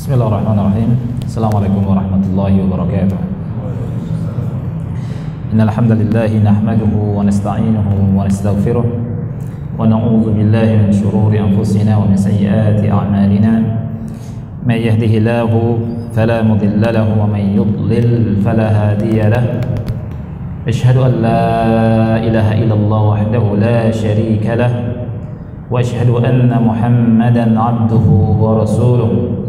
Bismillahirrahmanirrahim. Assalamualaikum warahmatullahi wabarakatuh. Innal hamdalillah nahmaduhu wa nasta'inuhu wa nastaghfiruh wa na'udzu billahi min shururi anfusina wa min sayyiati a'malina. May yahdihillahu fala mudilla lahu wa may yudlil fala hadiya lahu. Asyhadu an la ilaha illallah wahdahu la syarika lah wa asyhadu anna Muhammadan 'abduhu wa rasuluh.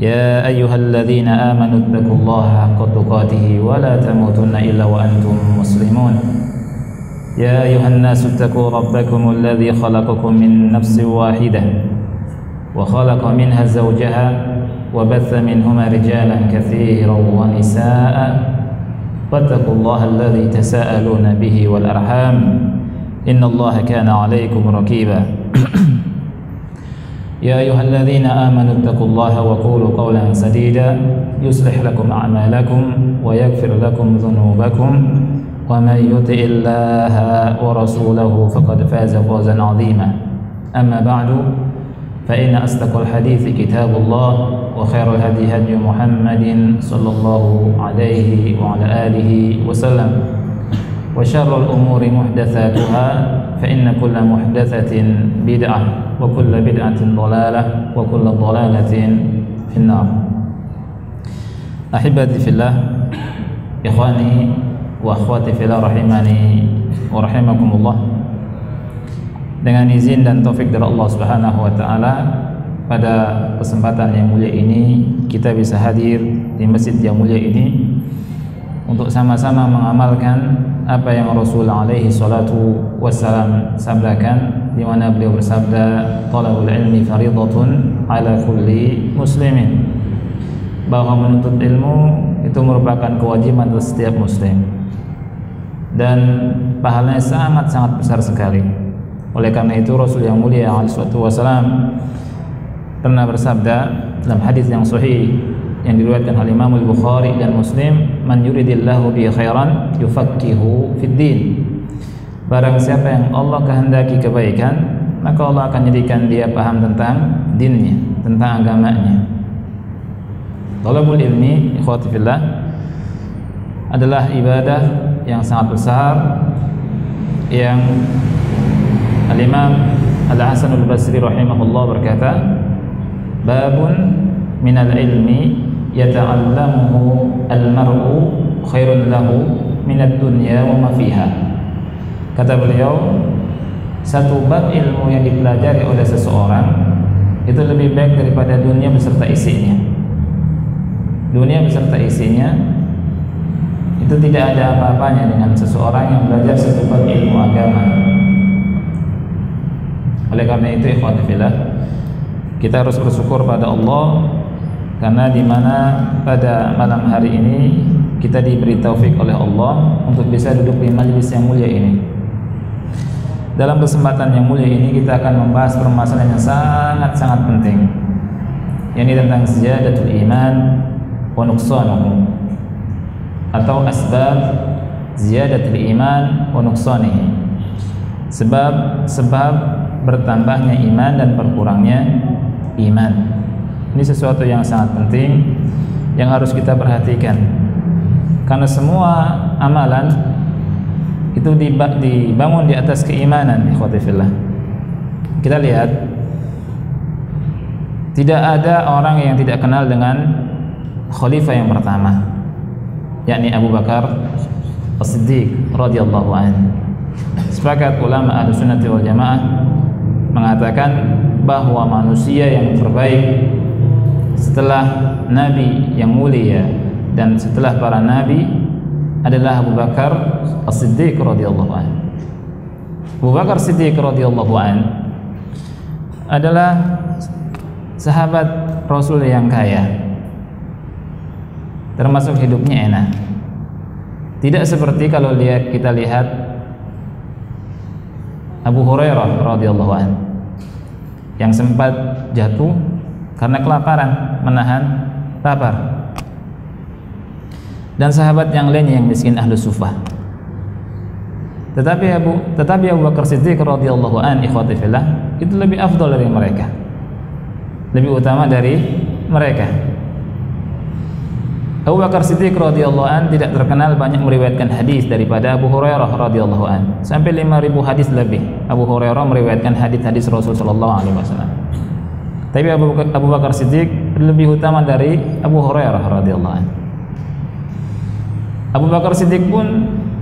يا أيها الذين آمنوا اتقوا الله حق تقاته ولا تموتن إلا وأنتم مسلمون يا أيها الناس اتقوا ربكم الذي خلقكم من نفس واحدة وخلق منها زوجها وبث منهما رجالا كثيرا ونساء واتقوا الله الذي تساءلون به والأرحام إن الله كان عليكم رقيبا يا أيها الذين آمنوا اتقوا الله وقولوا قولا سديدا يصلح لكم أعمالكم ويغفر لكم ذنوبكم ومن يطع الله ورسوله فقد فاز فوزا عظيما أما بعد فإن أصدق الحديث كتاب الله وخير الهدي هدي محمد صلى الله عليه وعلى آله وسلم وشر الأمور محدثاتها فإن كل محدثة بدعة وكل بدعة ضلالة وكل ضلالة في النار. أحبتي في الله إخواني وأخواتي في الله rahimani wa rahimakumullah. Dengan izin dan taufik dari Allah Subhanahu wa taala, pada kesempatan yang mulia ini kita bisa hadir di masjid yang mulia ini untuk sama-sama mengamalkan apa yang Rasul alaihi salatu wassalam sabdakan, di mana beliau bersabda, talabul ilmi faridatun ala kulli muslimin, bahwa menuntut ilmu itu merupakan kewajiban atas setiap muslim dan pahalanya sangat-sangat besar sekali. Oleh karena itu Rasul yang mulia alaihi salatu wassalam pernah bersabda dalam hadis yang sahih yang diriwayatkan oleh Imam Al-Bukhari dan Muslim, man yuridillahu bi khairan yufaqihu fid din. Barang siapa yang Allah kehendaki kebaikan, maka Allah akan jadikan dia paham tentang dinnya, tentang agamanya. Talabul ilmi ikhwati fillah adalah ibadah yang sangat besar yang Al-Imam Al-Hasan Al-Basri rahimahullah berkata, babun minal ilmi yata'allamuhu al-mar'u khairun lahu minad dunya wa ma fiha. Kata beliau, satu bab ilmu yang dipelajari oleh seseorang itu lebih baik daripada dunia beserta isinya. Dunia beserta isinya itu tidak ada apa-apanya dengan seseorang yang belajar satu bab ilmu agama. Oleh karena itu ikhwati fillah, kita harus bersyukur pada Allah karena di mana pada malam hari ini kita diberi taufik oleh Allah untuk bisa duduk di majelis yang mulia ini. Dalam kesempatan yang mulia ini kita akan membahas permasalahan yang sangat-sangat penting, yakni tentang ziyadatul iman wa nuqsanuhu, atau asbab ziyadatul iman wa nuqsanihi, sebab bertambahnya iman dan berkurangnya iman. Ini sesuatu yang sangat penting yang harus kita perhatikan, karena semua amalan itu dibangun di atas keimanan ikhwati fillah. Kita lihat, tidak ada orang yang tidak kenal dengan khalifah yang pertama, yakni Abu Bakar As-Siddiq radhiyallahu anhu. Sepakat ulama Ahlussunnah wal Jamaah mengatakan bahwa manusia yang terbaik setelah Nabi yang mulia dan setelah para Nabi adalah Abu Bakar As-Siddiq radhiyallahu anhu. Abu Bakar As-Siddiq radhiyallahu anhu adalah sahabat Rasul yang kaya, termasuk hidupnya enak. Tidak seperti kalau kita lihat Abu Hurairah radhiyallahu anhu yang sempat jatuh karena kelaparan, menahan lapar, dan sahabat yang lain yang miskin Ahlus Suffah. Tetapi Abu Bakar Siddiq radhiyallahu anhu ikhwati fillah itu lebih afdal dari mereka, lebih utama dari mereka. Abu Bakar Siddiq radhiyallahu an tidak terkenal banyak meriwayatkan hadis daripada Abu Hurairah radhiyallahu an. Sampai 5.000 hadis lebih Abu Hurairah meriwayatkan hadis-hadis Rasul sallallahu alaihi wasallam. Tapi Abu Bakar Siddiq lebih utama dari Abu Hurairah radhiyallahu an. Abu Bakar Siddiq pun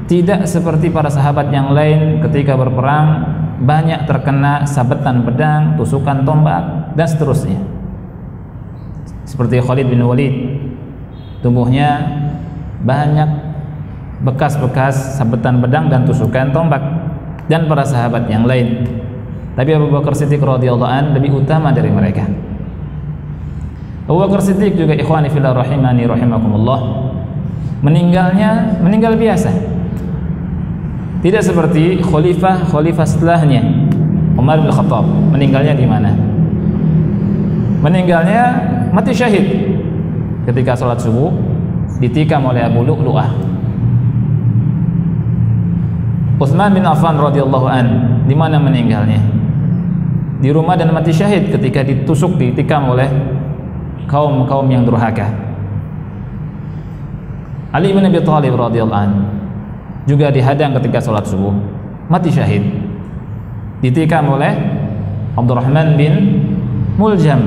tidak seperti para sahabat yang lain ketika berperang banyak terkena sabetan pedang, tusukan tombak dan seterusnya. Seperti Khalid bin Walid, tubuhnya banyak bekas-bekas sabetan pedang dan tusukan tombak, dan para sahabat yang lain. Tapi Abu Bakar Siddiq radhiyallahu an lebih utama dari mereka. Abu Bakar Siddiq juga ikhwani fillah rahimani rahimakumullah, meninggal biasa. Tidak seperti khalifah setelahnya, Umar bin Khattab. Meninggalnya di mana? Meninggalnya mati syahid ketika sholat subuh ditikam oleh Abu Lu'lu'ah. Utsman bin Affan radhiyallahu an, di mana meninggalnya? Di rumah dan mati syahid ketika ditikam oleh kaum yang durhaka. Ali bin Abi Thalib radhiyallahu an juga dihadang ketika sholat subuh, mati syahid, ditikam oleh Abdurrahman bin Muljam.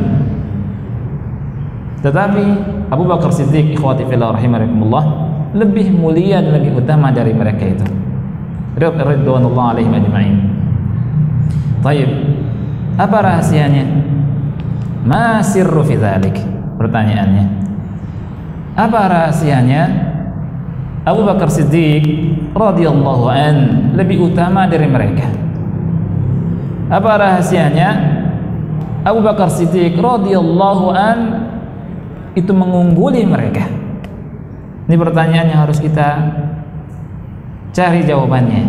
Tetapi Abu Bakar Siddiq ikhwati fillah rahimakumullah lebih mulia dan lebih utama dari mereka itu. Ridwanullah alaihim ajma'in. Baik, apa rahasianya? Ma sirru fi dzalik? Pertanyaannya, apa rahasianya Abu Bakar Siddiq radhiyallahu an lebih utama dari mereka? Apa rahasianya Abu Bakar Siddiq radhiyallahu an itu mengungguli mereka? Ini pertanyaan yang harus kita cari jawabannya.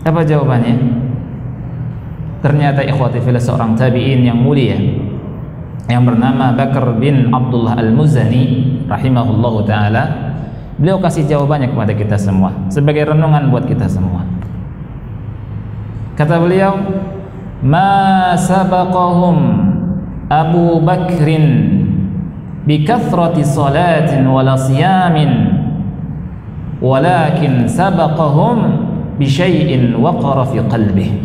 Apa jawabannya? Ternyata ikhwati fillah seorang tabi'in yang mulia yang bernama Bakar bin Abdullah Al-Muzani rahimahullahu ta'ala, beliau kasih jawabannya kepada kita semua sebagai renungan buat kita semua. Kata beliau, ma sabaqahum Abu Bakrin bi kathrati salatin wala siyamin walakin sabaqahum bi syai'in waqara fi qalbihi.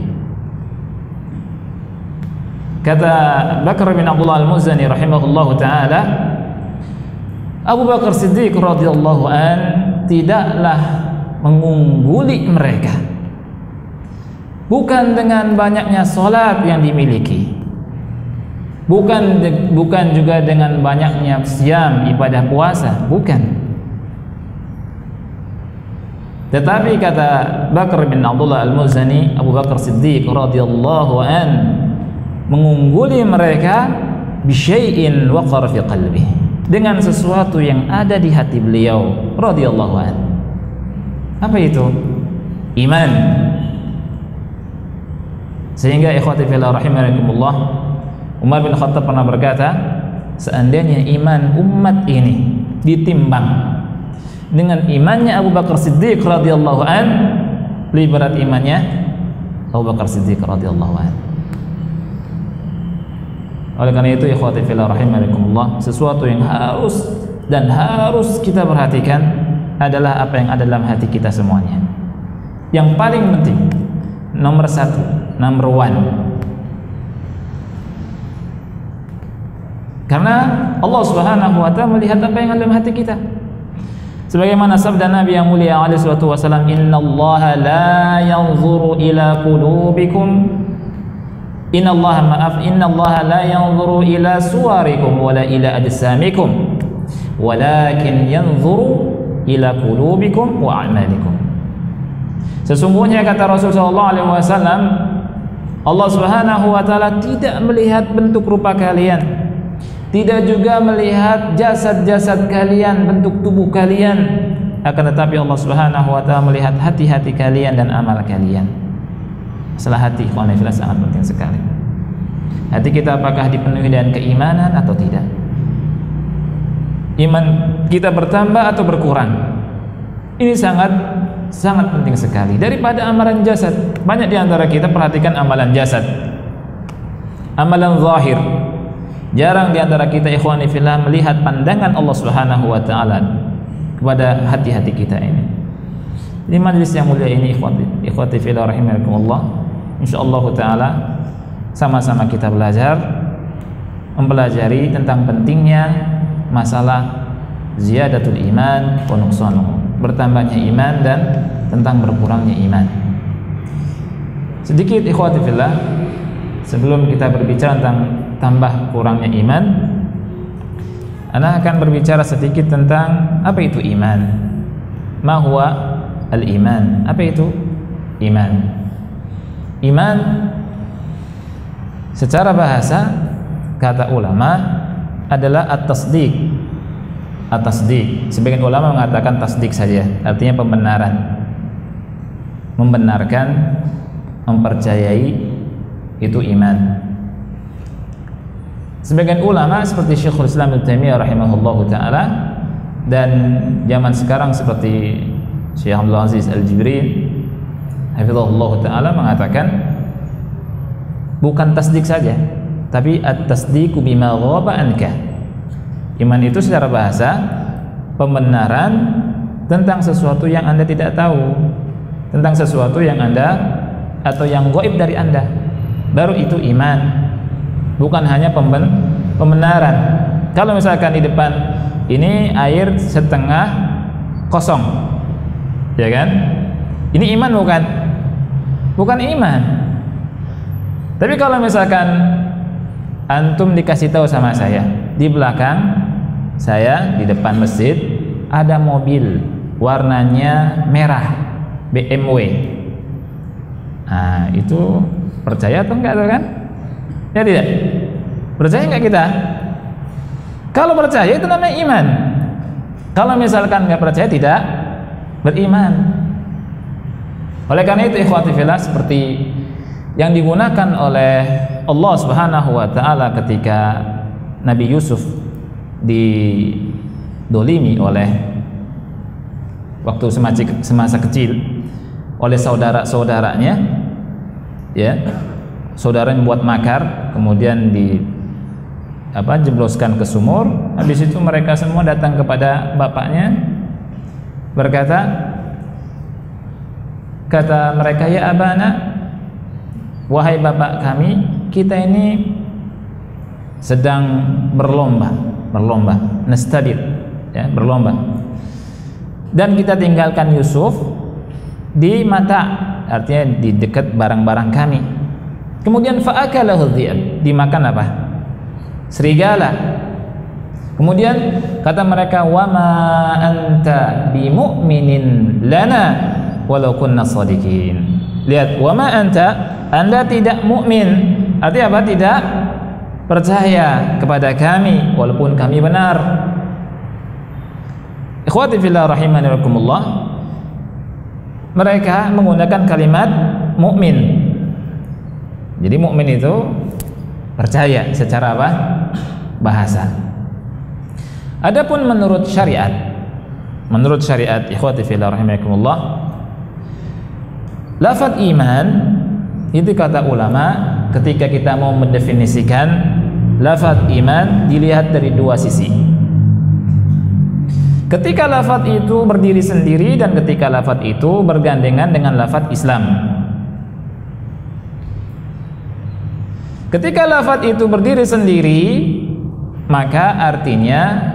Kata Bakar bin Abdullah Al-Muzani rahimahullahu ta'ala, Abu Bakar Siddiq radhiyallahu an tidaklah mengungguli mereka, bukan dengan banyaknya salat yang dimiliki, bukan juga dengan banyaknya siam, ibadah puasa, bukan. Tetapi kata Bakar bin Abdullah Al-Muzani, Abu Bakar Siddiq radhiyallahu an mengungguli mereka bisyai'in waqara fi qalbi, dengan sesuatu yang ada di hati beliau radhiyallahu an. Apa itu? Iman. Sehingga ikhwati fillah rahimakumullah, Umar bin Khattab pernah berkata, seandainya iman umat ini ditimbang dengan imannya Abu Bakar Siddiq radhiyallahu an, lebih berat imannya Abu Bakar Siddiq radhiyallahu an. Oleh karena itu ikhwati fillah rahimakumullah, sesuatu yang harus kita perhatikan adalah apa yang ada dalam hati kita semuanya. Yang paling penting, nomor satu, number one. Karena Allah Subhanahu wa ta'ala melihat apa yang ada dalam hati kita. Sebagaimana sabda Nabi yang mulia alaihi salatu wasallam, innallaha la yanzuru ila qulubikum, innallaha la yanzuru ila suwarikum wala ila ajsamikum walakin yanzuru ila qulubikum wa a'malikum. Sesungguhnya kata Rasul sallallahu alaihi wasallam, Allah Subhanahu wa taala tidak melihat bentuk rupa kalian, tidak juga melihat jasad-jasad kalian, bentuk tubuh kalian, akan tetapi Allah Subhanahu wa taala melihat hati-hati kalian dan amal kalian. Masalah hati ikhwan fillah sangat penting sekali. Hati kita apakah dipenuhi dengan keimanan atau tidak? Iman kita bertambah atau berkurang? Ini sangat penting sekali. Daripada amalan jasad, banyak di antara kita perhatikan amalan jasad, amalan zahir, Jarang di antara kita ikhwani fillah melihat pandangan Allah Subhanahu wa taala kepada hati-hati kita ini. Di majelis yang mulia ini ikhwati fillah rahimakumullah, insyaallah taala sama-sama kita mempelajari tentang pentingnya masalah ziyadatul iman wa nuqsanuhu, bertambahnya iman dan tentang berkurangnya iman. Sedikit ikhwati fillah sebelum kita berbicara tentang tambah kurangnya iman, ana akan berbicara sedikit tentang apa itu iman. Ma huwa al-iman? Apa itu iman? Iman secara bahasa kata ulama adalah at-tasdiq. At-tasdiq. Sebagian ulama mengatakan tasdik saja, artinya pembenaran. Membenarkan, mempercayai itu iman. Sebagian ulama seperti Syekhul Islam Ibnu Taimiyah rahimahullahu taala dan zaman sekarang seperti Syekh Abdul Aziz Al-Jibril hafizahullah taala mengatakan bukan tasdik saja, tapi at-tasdiqu bima ghaba anka. Iman itu secara bahasa pembenaran tentang sesuatu yang Anda tidak tahu, tentang sesuatu yang Anda atau yang gaib dari Anda. Baru itu iman. Bukan hanya pembenaran. Kalau misalkan di depan ini air setengah kosong, ya kan? Ini iman bukan? Bukan iman. Tapi kalau misalkan antum dikasih tahu sama saya, di belakang saya di depan masjid ada mobil warnanya merah BMW. Nah, itu percaya atau enggak tuh kan? Ya tidak? Percaya enggak kita? Kalau percaya itu namanya iman. Kalau misalkan enggak percaya tidak beriman. Oleh karena itu ikhwati fillah, seperti yang digunakan oleh Allah Subhanahu wa taala ketika Nabi Yusuf didolimi oleh waktu semasa kecil oleh saudara-saudaranya, ya. Saudara yang buat makar, kemudian jebloskan ke sumur. Habis itu mereka semua datang kepada bapaknya, kata mereka, ya abana, wahai bapak kami, kita ini sedang berlomba, nastabil, ya, berlomba. Dan kita tinggalkan Yusuf di mata, artinya di dekat barang-barang kami. Kemudian fa'akalahu dhi'ab, dimakan apa? Serigala. Kemudian kata mereka, wa ma anta bimu'minin lana walau kunna shadiqin. Lihat, wa ma anta, Anda tidak mukmin. Artinya apa? Tidak percaya kepada kami walaupun kami benar. Ikhwati fillah rahimani rahimakumullah, mereka menggunakan kalimat mukmin. Jadi mukmin itu percaya secara apa? Bahasa. Adapun menurut syariat ikhwati fillah rahimakumullah, lafaz iman itu kata ulama ketika kita mau mendefinisikan lafaz iman dilihat dari dua sisi. Ketika lafaz itu berdiri sendiri dan ketika lafaz itu bergandengan dengan lafaz Islam. Ketika lafaz itu berdiri sendiri, maka artinya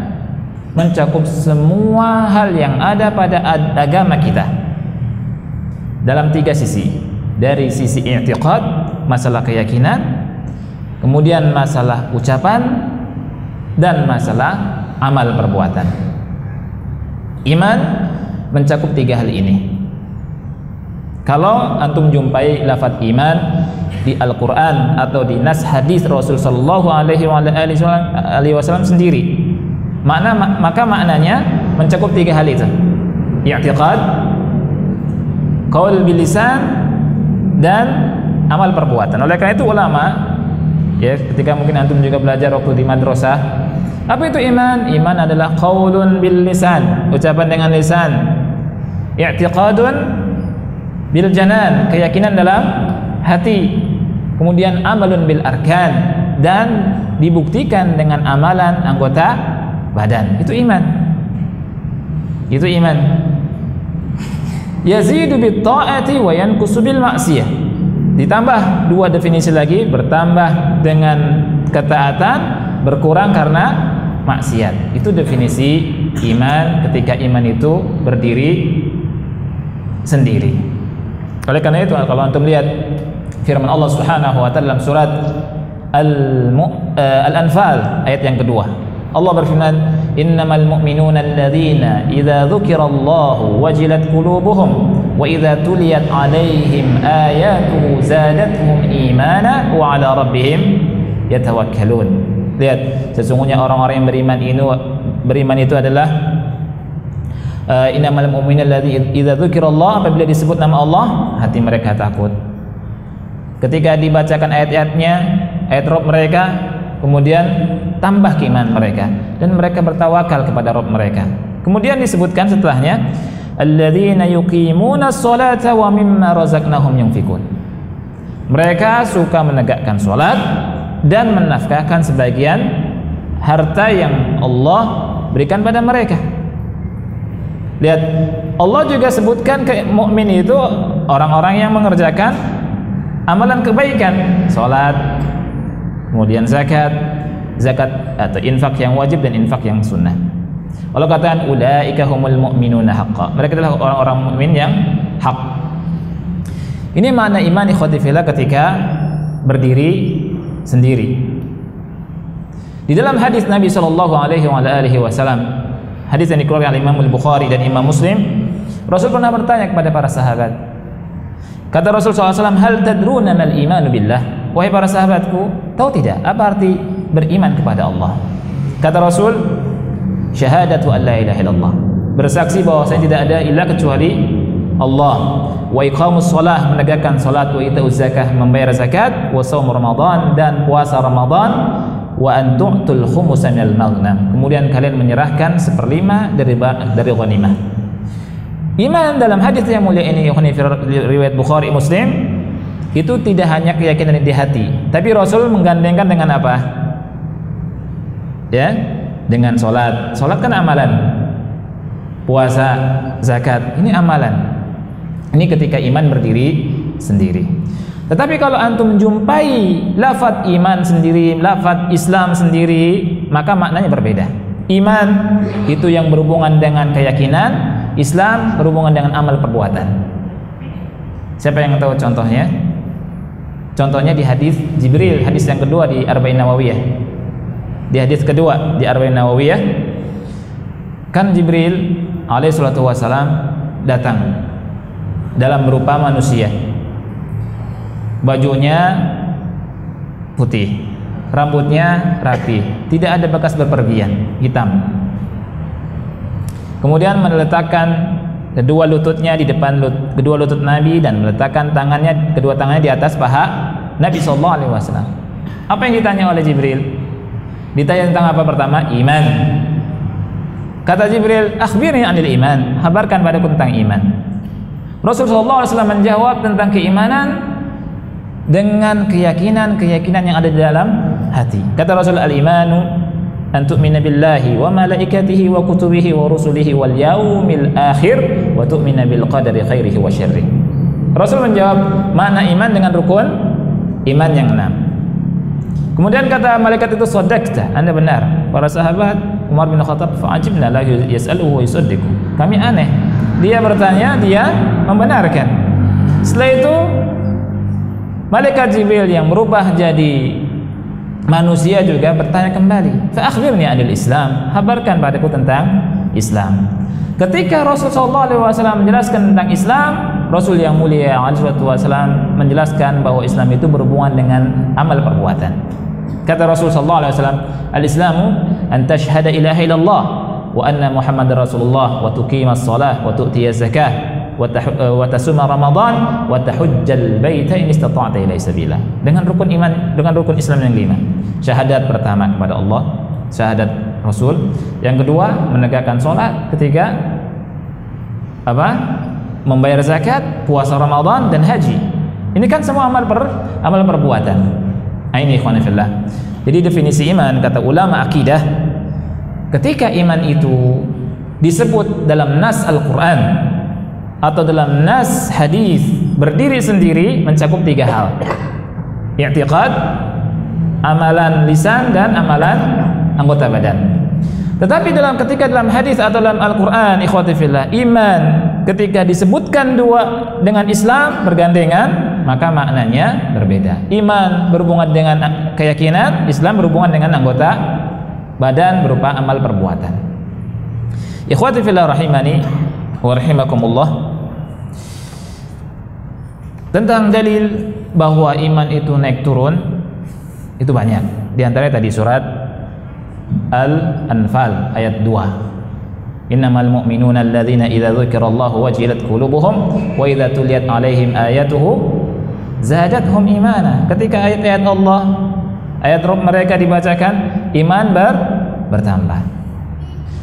mencakup semua hal yang ada pada agama kita dalam tiga sisi. Dari sisi i'tiqad, masalah keyakinan, kemudian masalah ucapan, dan masalah amal perbuatan. Iman mencakup tiga hal ini. Kalau antum jumpai lafaz iman di Al-Quran atau di nas hadis Rasul Sallallahu Alaihi Wasallam sendiri, maka maknanya mencakup tiga hal itu: i'tiqad, qaul bil lisan, dan amal perbuatan. Oleh karena itu ulama, ya, ketika mungkin antum juga belajar waktu di madrasah, apa itu iman? Iman adalah qaulun bil lisan, ucapan dengan lisan, i'tiqadun bil janan, keyakinan dalam hati, kemudian amalun bil arkan, dan dibuktikan dengan amalan anggota badan. Itu iman. Itu iman. Yazidu bit ta'ati wa yanqusu bil ma'siyah. Ditambah dua definisi lagi, bertambah dengan ketaatan, berkurang karena maksiat. Itu definisi iman ketika iman itu berdiri sendiri. Oleh karena itu kalau antum lihat firman Allah Subhanahu wa taala dalam surat Al-Anfal ayat yang kedua, Allah berfirman, innamal mu'minuna alladzina idza dzukirallahu wajilat qulubuhum wa idza tuliyat 'alaihim ayatuhu zadatuhum imana wa 'ala rabbihim yatawakkalun. Lihat, sesungguhnya orang-orang yang beriman itu adalah innamal mu'minuna alladzina idza dzukirallahu, apabila disebut nama Allah hati mereka takut. Ketika dibacakan ayat-ayatnya, ayat Rabb mereka, kemudian tambah keimanan mereka dan mereka bertawakal kepada Rabb mereka. Kemudian disebutkan setelahnya, alladzina yuqimuna sholata wa mimma razaqnahum yunfikun. Mereka suka menegakkan salat dan menafkahkan sebagian harta yang Allah berikan pada mereka. Lihat, Allah juga sebutkan mukmin itu orang-orang yang mengerjakan amalan kebaikan, salat, kemudian zakat atau infak yang wajib dan infak yang sunnah. Allah katakan ulaika humul mu'minuna haqqan. Mereka adalah orang-orang mukmin yang hak. Ini makna iman ikhwati fillah ketika berdiri sendiri. Di dalam hadis Nabi sallallahu alaihi wasallam, hadis yang dikeluarkan oleh Imam Al-Bukhari dan Imam Muslim, Rasul pernah bertanya kepada para sahabat. Kata Rasul SAW, hal tadruna mal imanu billah? Wahai para sahabatku, tahu tidak apa arti beriman kepada Allah? Kata Rasul, syahadatu an la ilaha illallah, bersaksi bahwa saya tidak ada ilah kecuali Allah, wa iqamus shalah, menegakkan salat, wa itauz zakah, membayar zakat, wa shaum Ramadan, dan puasa Ramadan, wa an tu'tul khumusa minal maghnam, kemudian kalian menyerahkan 1/5 dari ghanimah. Iman dalam hadis yang mulia ini, riwayat Bukhari Muslim, itu tidak hanya keyakinan di hati, tapi Rasul menggandengkan dengan apa? Ya, dengan salat. Salat kan amalan. Puasa, zakat, ini amalan. Ini ketika iman berdiri sendiri. Tetapi kalau antum jumpai lafaz iman sendiri, lafaz Islam sendiri, maka maknanya berbeda. Iman itu yang berhubungan dengan keyakinan, Islam berhubungan dengan amal perbuatan. Siapa yang tahu contohnya? Contohnya di hadis Jibril, hadis yang kedua di Arba'in Nawawiyah. Di hadis kedua di Arba'in Nawawiyah, kan Jibril alaihi salatu wasalam datang dalam berupa manusia. Bajunya putih, rambutnya rapi, tidak ada bekas bepergian, hitam. Kemudian meletakkan kedua lututnya di depan kedua lutut Nabi dan meletakkan kedua tangannya di atas paha Nabi SAW. Apa yang ditanya oleh Jibril? Ditanya tentang apa pertama? Iman. Kata Jibril, akhbirni anil iman, kabarkan padaku tentang iman. Rasulullah SAW menjawab tentang keimanan dengan keyakinan yang ada di dalam hati. Kata Rasul, al-imanu an tu'mina billahi wa malaikatihi wa kutubihi wa rusulihi wal yaumil akhir wa tu'mina bil qadari khairihi wa syarrihi. Rasul menjawab makna iman dengan rukun iman yang 6. Kemudian kata malaikat itu, sadaqta, Anda benar. Para sahabat Umar bin Khattab, fa'ajibna la yas'aluhu wa yusaddiqu. Kami aneh, dia bertanya, dia membenarkan. Setelah itu malaikat Jibril yang berubah jadi manusia juga bertanya kembali, fa akhbirni anil Islam, kabarkan padaku tentang Islam. Ketika Rasulullah SAW menjelaskan tentang Islam, Rasul yang mulia SAW menjelaskan bahwa Islam itu berhubungan dengan amal perbuatan. Kata Rasulullah SAW, al-Islamu an tashhada ilaha illallah wa anna Muhammadar Rasulullah wa tuqimas salah wa tu'tiyaz zakah wa tasuma Ramadan wa tahujjal baita in istata'ta ilaihi sabila. Dengan rukun iman, dengan rukun Islam yang 5. Syahadat pertama kepada Allah, syahadat Rasul. Yang kedua, menegakkan salat. Ketiga, apa? Membayar zakat, puasa Ramadan dan haji. Ini kan semua amal perbuatan. Ini ikhwan fillah. Jadi definisi iman kata ulama akidah, ketika iman itu disebut dalam nas Al-Quran atau dalam nas hadis berdiri sendiri mencakup 3 hal: i'tiqad, amalan lisan, dan amalan anggota badan. Tetapi ketika dalam hadis atau dalam Al-Quran, ikhwati fillah, iman ketika disebutkan dua dengan Islam bergandengan, maka maknanya berbeda. Iman berhubungan dengan keyakinan, Islam berhubungan dengan anggota badan berupa amal perbuatan. Ikhwati fillah rahimani wa rahimakumullah, tentang dalil bahwa iman itu naik turun itu banyak. Di antaranya tadi surat Al-Anfal ayat 2. Innamal mu'minuna alladzina idza dzukirallahu wajilat qulubuhum wa idza tuliyat 'alaihim ayatuhu zadatuhum imana. Ketika ayat-ayat Allah, ayat Rabb mereka dibacakan, iman bertambah.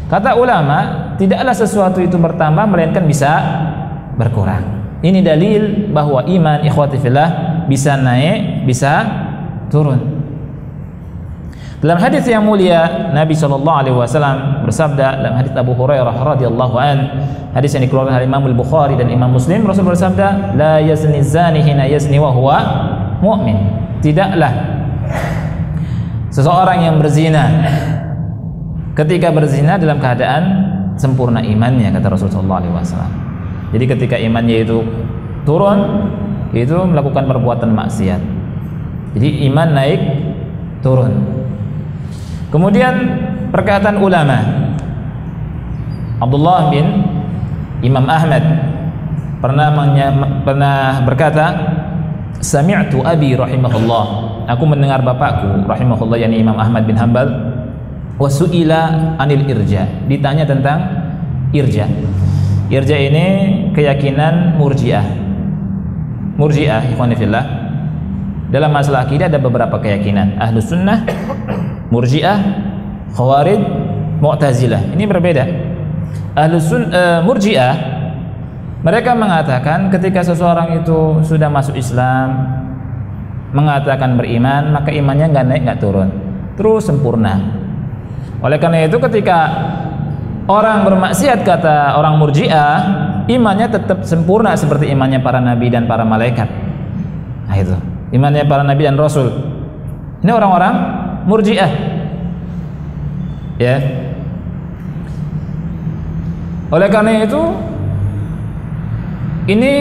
Kata ulama, tidaklah sesuatu itu bertambah melainkan bisa berkurang. Ini dalil bahwa iman, ikhwati fillah, bisa naik, bisa turun. Dalam hadis yang mulia, Nabi SAW bersabda dalam hadis Abu Hurairah radhiyallahu an, hadis yang dikeluarkan oleh Imam Al-Bukhari dan Imam Muslim, Rasul bersabda, la yazni zani hina yazni wa huwa mu'min. Tidaklah seseorang yang berzina ketika berzina dalam keadaan sempurna imannya, kata Rasulullah SAW. Jadi ketika imannya itu turun, itu melakukan perbuatan maksiat. Jadi iman naik turun. Kemudian perkataan ulama Abdullah bin Imam Ahmad pernah berkata, sami'tu abi rahimahullah, aku mendengar bapakku rahimahullah, yakni Imam Ahmad bin Hanbal, wasu'ila anil irja, ditanya tentang irja. Irja ini keyakinan Murji'ah. Murji'ah, ikhwani fillah, dalam masalah akidah ada beberapa keyakinan: Ahlus Sunnah, Murji'ah, Khawarij, Mu'tazilah. Ini berbeda. Murji'ah, mereka mengatakan ketika seseorang itu sudah masuk Islam, mengatakan beriman, maka imannya nggak naik, nggak turun, terus sempurna. Oleh karena itu ketika orang bermaksiat, kata orang Murji'ah, imannya tetap sempurna seperti imannya para nabi dan para malaikat. Nah itu, imannya para nabi dan rasul. Ini orang-orang Murji'ah, ya. Oleh karena itu, ini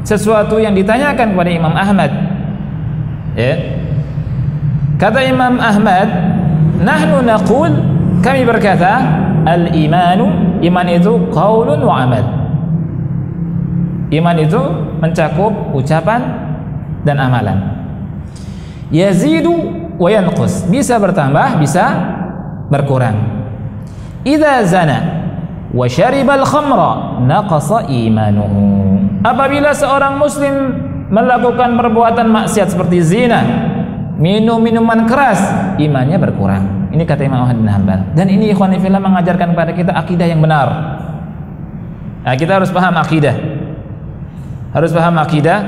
sesuatu yang ditanyakan kepada Imam Ahmad, ya. Kata Imam Ahmad, nahnu naqul, kami berkata, al-imanu, iman itu qaulun wa amal. Iman itu mencakup ucapan dan amalan. Yazidu wa yanqus, bisa bertambah, bisa berkurang. Idza zana wa syaribal khamra naqasa imanuhu, apabila seorang muslim melakukan perbuatan maksiat seperti zina, minum minuman keras, imannya berkurang. Ini kata Imam Ahmad bin Hanbal. Dan ini ikhwani fillah mengajarkan kepada kita akidah yang benar. Nah, kita harus paham akidah. Harus paham akidah,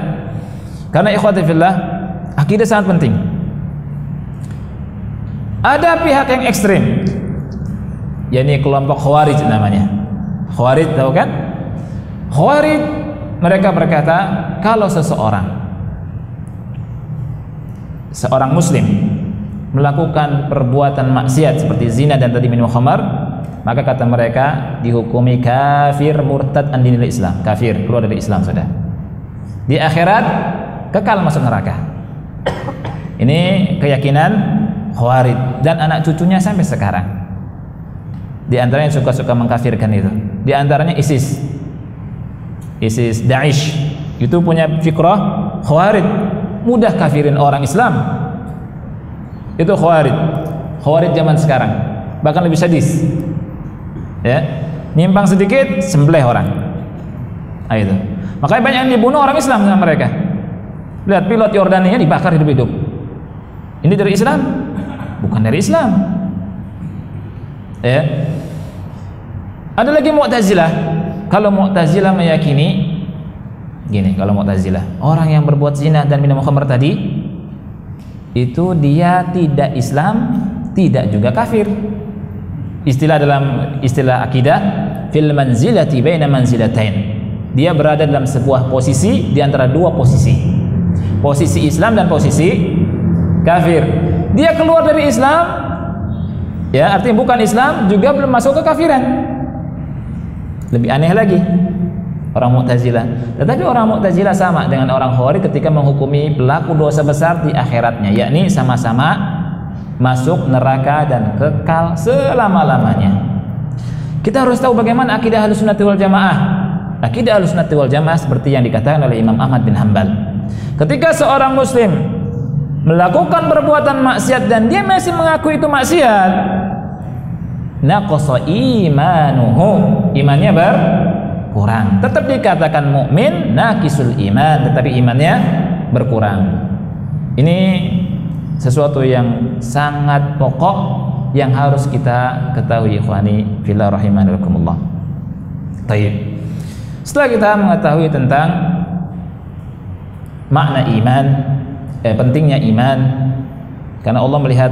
karena ikhwati fillah, akidah sangat penting. Ada pihak yang ekstrim, yakni kelompok Khawarij namanya. Khawarij, tahu kan? Khawarij, mereka berkata kalau seorang muslim melakukan perbuatan maksiat seperti zina dan tadi minum khamar, maka kata mereka dihukumi kafir, murtad an dinil Islam, kafir, keluar dari Islam sudah. Di akhirat kekal masuk neraka. Ini keyakinan Khawarij dan anak cucunya sampai sekarang. Di antaranya yang suka-suka mengkafirkan itu, di antaranya ISIS, Daesh, itu punya fikrah Khawarij, mudah kafirin orang Islam. Itu Khawarij zaman sekarang, bahkan lebih sadis, ya, nyimpang sedikit sembelih orang. Nah, itu makanya banyak yang dibunuh orang Islam sama mereka. Lihat pilot Yordania dibakar hidup-hidup. Ini dari Islam? Bukan dari Islam, ya. Ada lagi Mu'tazilah. Kalau Mu'tazilah meyakini gini, kalau Mu'tazilah, orang yang berbuat zina dan minum khamr tadi itu dia tidak Islam, tidak juga kafir. Dalam istilah akidah, fil manzilati baina manzilatain. Dia berada dalam sebuah posisi di antara dua posisi. Posisi Islam dan posisi kafir. Dia keluar dari Islam, ya, artinya bukan Islam, juga belum masuk ke kafiran. Lebih aneh lagi orang Mu'tazilah. Tetapi orang Mu'tazilah sama dengan orang Khawarij ketika menghukumi pelaku dosa besar di akhiratnya, yakni sama-sama masuk neraka dan kekal selama-lamanya. Kita harus tahu bagaimana akidah Ahlussunnah wal Jamaah. Akidah Ahlussunnah wal Jamaah seperti yang dikatakan oleh Imam Ahmad bin Hanbal. Ketika seorang muslim melakukan perbuatan maksiat dan dia masih mengaku itu maksiat, naqasa imanuhu, imannya berkurang. Tetap dikatakan mukmin, naqisul iman, tetapi imannya berkurang. Ini sesuatu yang sangat pokok yang harus kita ketahui, ikhwani fillah rahimakumullah. Baik. Setelah kita mengetahui tentang makna iman, pentingnya iman, karena Allah melihat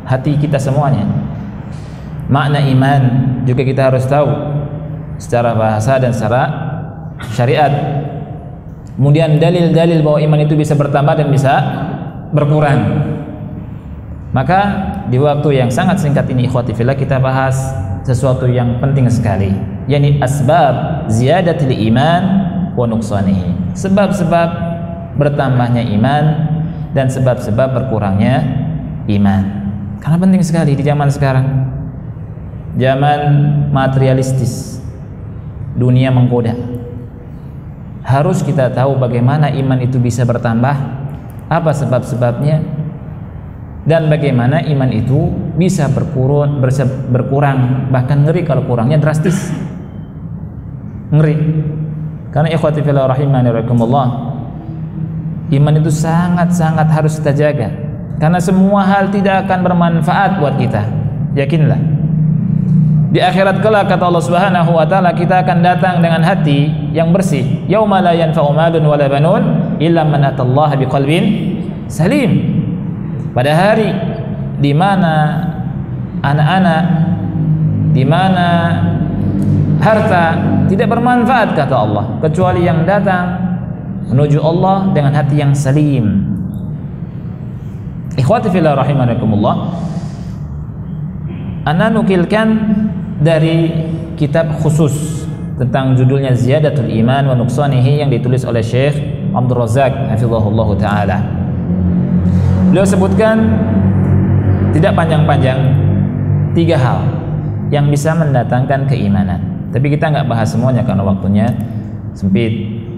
hati kita semuanya. Makna iman juga kita harus tahu secara bahasa dan secara syariat. Kemudian dalil-dalil bahwa iman itu bisa bertambah dan bisa berkurang. Maka di waktu yang sangat singkat ini, ikhwati fillah, kita bahas sesuatu yang penting sekali, yakni asbab ziyadatil iman wa nuqsanihi. Sebab-sebab bertambahnya iman dan sebab-sebab berkurangnya iman. Karena penting sekali di zaman sekarang. Zaman materialistis. Dunia menggoda. Harus kita tahu bagaimana iman itu bisa bertambah, apa sebab-sebabnya, dan bagaimana iman itu bisa berkurang, bahkan ngeri kalau kurangnya drastis. Ngeri. Karena ikhwati fillah rahimani rahimakumullah, iman itu sangat-sangat harus kita jaga. Karena semua hal tidak akan bermanfaat buat kita. Yakinlah. Di akhirat kelak kata Allah Subhanahu wa taala, kita akan datang dengan hati yang bersih. Yauma la yanfa'u malun wala banun illa man atallaha biqalbin salim. Pada hari di mana anak-anak, di mana harta tidak bermanfaat kata Allah, kecuali yang datang menuju Allah dengan hati yang salim. Ikhwati fillah rahimakumullah, ana nukilkan dari kitab khusus tentang judulnya Ziyadatul Iman wa Nuqsanihi yang ditulis oleh Syekh Abdul Razak hafizahullah taala. Beliau sebutkan tidak panjang-panjang 3 hal yang bisa mendatangkan keimanan. Tapi kita nggak bahas semuanya karena waktunya sempit,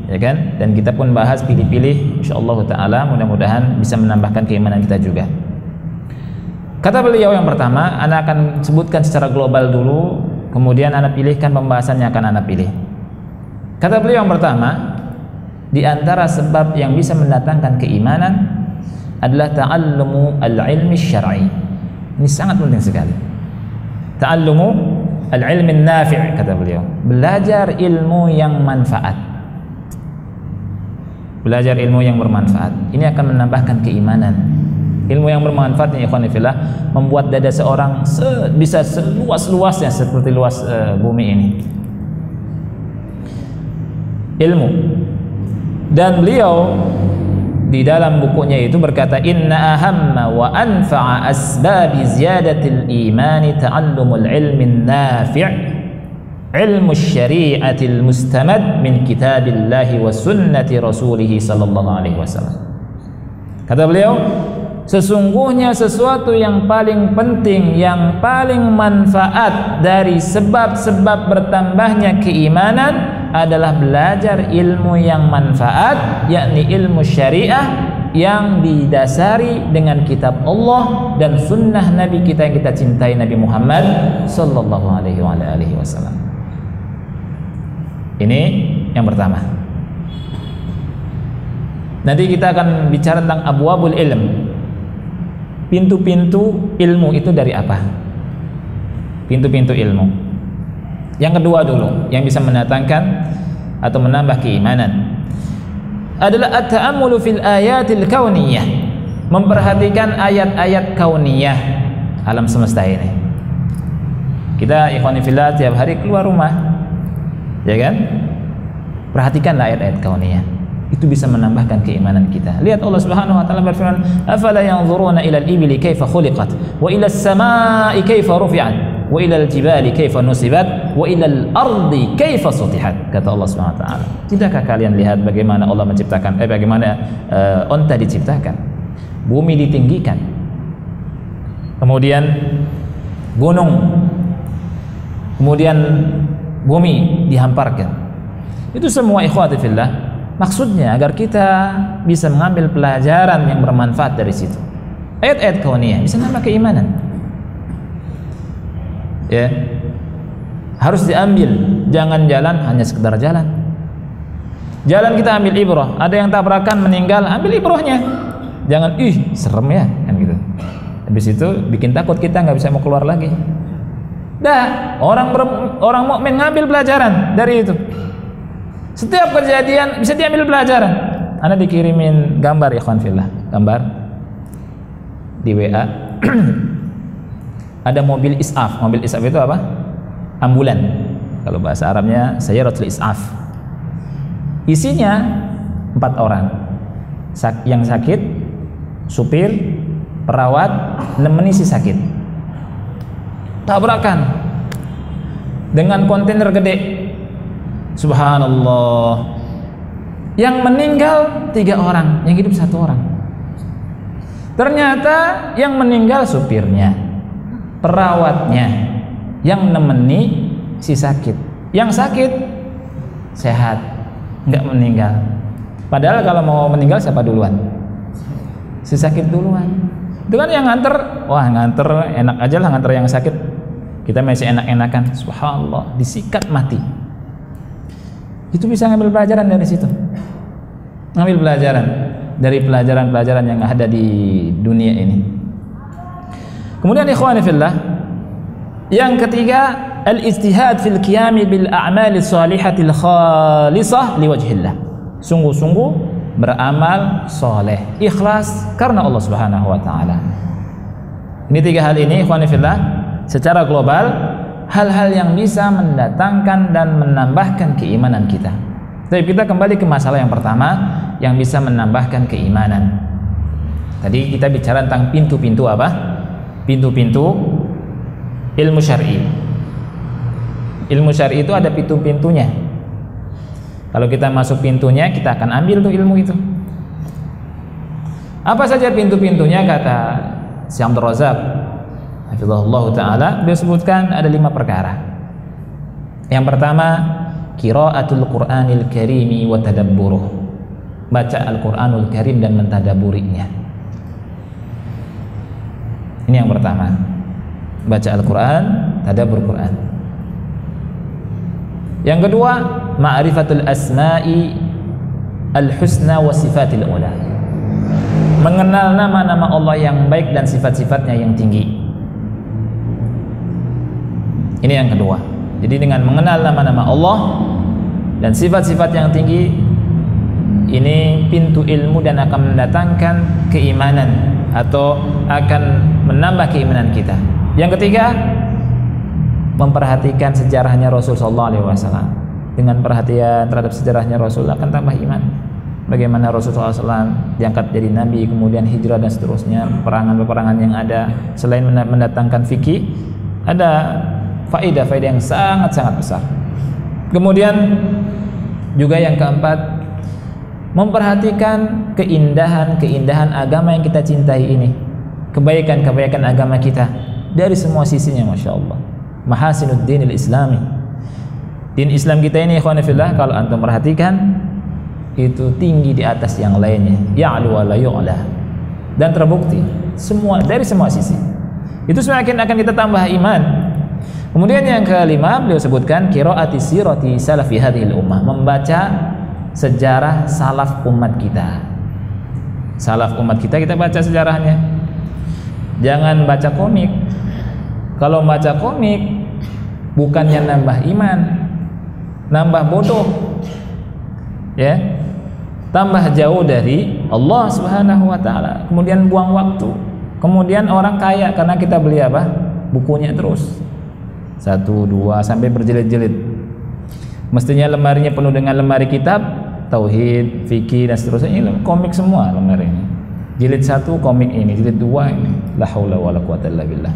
ya kan? Dan kita pun bahas pilih-pilih, insyaallah taala, mudah-mudahan bisa menambahkan keimanan kita juga. Kata beliau yang pertama, ana akan sebutkan secara global dulu, kemudian ana pilihkan pembahasannya akan ana pilih. Kata beliau yang pertama, di antara sebab yang bisa mendatangkan keimanan adalah ta'allumu al-ilmi syar'i. Ini sangat penting sekali. Ta'allumu al-ilmi nafi', kata beliau. Belajar ilmu yang manfaat. Belajar ilmu yang bermanfaat. Ini akan menambahkan keimanan. Ilmu yang bermanfaat, ya ikhwan fillah, membuat dada seorang bisa seluas-luasnya seperti luas bumi ini. Ilmu. Dan beliau di dalam bukunya itu berkata, inna ahamma wa anfa'a asbabi ziyadatil imani ta'allumul ilmin nafi' ilmu syari'atil mustamad min kitabillahi wa sunnati rasulih sallallahu alaihi wasallam. Kata beliau, sesungguhnya sesuatu yang paling penting, yang paling manfaat dari sebab-sebab bertambahnya keimanan adalah belajar ilmu yang manfaat, yakni ilmu syariah yang didasari dengan kitab Allah dan sunnah Nabi kita yang kita cintai, Nabi Muhammad sallallahu alaihi wasallam. Ini yang pertama. Nanti kita akan bicara tentang abwabul ilm. Pintu-pintu ilmu itu dari apa? Pintu-pintu ilmu. Yang kedua dulu, yang bisa mendatangkan atau menambah keimanan adalah at-ta'ammulu fil ayatil kauniyah. memperhatikan ayat-ayat kauniyah alam semesta ini. Kita ikhwani fillah tiap hari keluar rumah, ya kan? Perhatikanlah ayat-ayat kauniyah. Itu bisa menambahkan keimanan kita. Lihat Allah Subhanahu wa taala berfirman, "Afala yanzuruna ila al-ibili kaifa khuliqat wa ila as-samaa'i kaifa rufi'at wa ila al-jibali kaifa nusibat wa ila al-ardi kaifa sutihat." Kata Allah Subhanahu wa taala. Tidakkah kalian lihat bagaimana Allah menciptakan bagaimana onta diciptakan? Bumi ditinggikan. Kemudian gunung. Kemudian bumi dihamparkan. Itu semua ikhwati fillah maksudnya agar kita bisa mengambil pelajaran yang bermanfaat dari situ. Ayat-ayat kauniyah bisa nambah keimanan. Ya. Harus diambil, jangan jalan hanya sekedar jalan. Jalan kita ambil ibrah, ada yang tabrakan meninggal, ambil ibrahnya. Jangan serem ya kan gitu. Habis itu bikin takut kita nggak bisa mau keluar lagi. Dah, orang mukmin ngambil pelajaran dari itu. Setiap kejadian bisa diambil pelajaran. Anda dikirimin gambar ya ikhwan fillah, gambar di WA. Ada mobil is'af. Mobil is'af itu apa? Ambulan. Kalau bahasa Arabnya sayyaratul is'af. Isinya 4 orang. Yang sakit, supir, perawat, nemeni si sakit. Tabrakan dengan kontainer gede. Subhanallah. Yang meninggal 3 orang, yang hidup 1 orang. Ternyata yang meninggal supirnya, perawatnya, yang nemeni si sakit. Yang sakit sehat, nggak meninggal. Padahal kalau mau meninggal siapa duluan? Si sakit duluan. Itu kan yang nganter, wah nganter enak aja lah nganter yang sakit. Kita masih enak-enakan. Subhanallah, disikat mati. Itu bisa ngambil pelajaran dari situ. Ngambil pelajaran dari pelajaran-pelajaran yang ada di dunia ini. Kemudian ikhwani fillah, yang ketiga, al-ijtihad fil qiyam bil a'mali shalihatil khalisah liwajhillah. Sungguh-sungguh beramal soleh, ikhlas karena Allah Subhanahu wa taala. Ini 3 hal ini ikhwani fillah, secara global hal-hal yang bisa mendatangkan dan menambahkan keimanan kita. Tapi kita kembali ke masalah yang pertama yang bisa menambahkan keimanan. Tadi kita bicara tentang pintu-pintu apa? Pintu-pintu ilmu syar'i. Ilmu syar'i itu ada pintu-pintunya. Kalau kita masuk pintunya, kita akan ambil tuh ilmu itu. Apa saja pintu-pintunya kata Syekh Abdul Razak hafizahullah ta'ala, beliau sebutkan ada 5 perkara. Yang pertama, qiraatul Qur'anil Karimi wa tadabburuh. Baca Al-Qur'anul Karim dan mentadaburinya. Ini yang pertama. Baca Al-Qur'an, tadabbur Qur'an. Yang kedua, ma'rifatul asma'i al-husna wa sifatil ula. Mengenal nama-nama Allah yang baik dan sifat-sifatnya yang tinggi. Ini yang kedua. Jadi dengan mengenal nama-nama Allah dan sifat-sifat yang tinggi, ini pintu ilmu dan akan mendatangkan keimanan atau akan menambah keimanan kita. Yang ketiga, memperhatikan sejarahnya Rasul sallallahu alaihi wasallam. Dengan perhatian terhadap sejarahnya Rasul akan tambah iman. Bagaimana Rasul sallallahu alaihi wasallam diangkat jadi nabi, kemudian hijrah dan seterusnya, peperangan-peperangan yang ada. Selain mendatangkan fikih, ada faedah-faedah yang sangat-sangat besar. Kemudian juga yang keempat, memperhatikan keindahan-keindahan agama yang kita cintai ini, kebaikan-kebaikan agama kita dari semua sisinya, masya Allah. Mahasinud dinil islami, din Islam kita ini ikhwan fillah, kalau antum perhatikan itu tinggi di atas yang lainnya, ya'lu wa la yu'la, dan terbukti semua dari semua sisi. Itu semakin akan kita tambah iman. Kemudian yang kelima, beliau sebutkan qiraati sirati salafi hadhil ummah, membaca sejarah salaf umat kita. Salaf umat kita baca sejarahnya. Jangan baca komik. Kalau baca komik bukannya nambah iman, nambah bodoh. Ya. tambah jauh dari Allah Subhanahu wa taala, kemudian buang waktu. Kemudian orang kaya karena kita beli apa? Bukunya terus. 1, 2 sampai berjilid-jilid. Mestinya lemarinya penuh dengan lemari kitab, tauhid, fikih dan seterusnya. Ini komik semua lemari ini. Jilid 1 komik ini, jilid 2 ini. La haula wala quwata illa billah.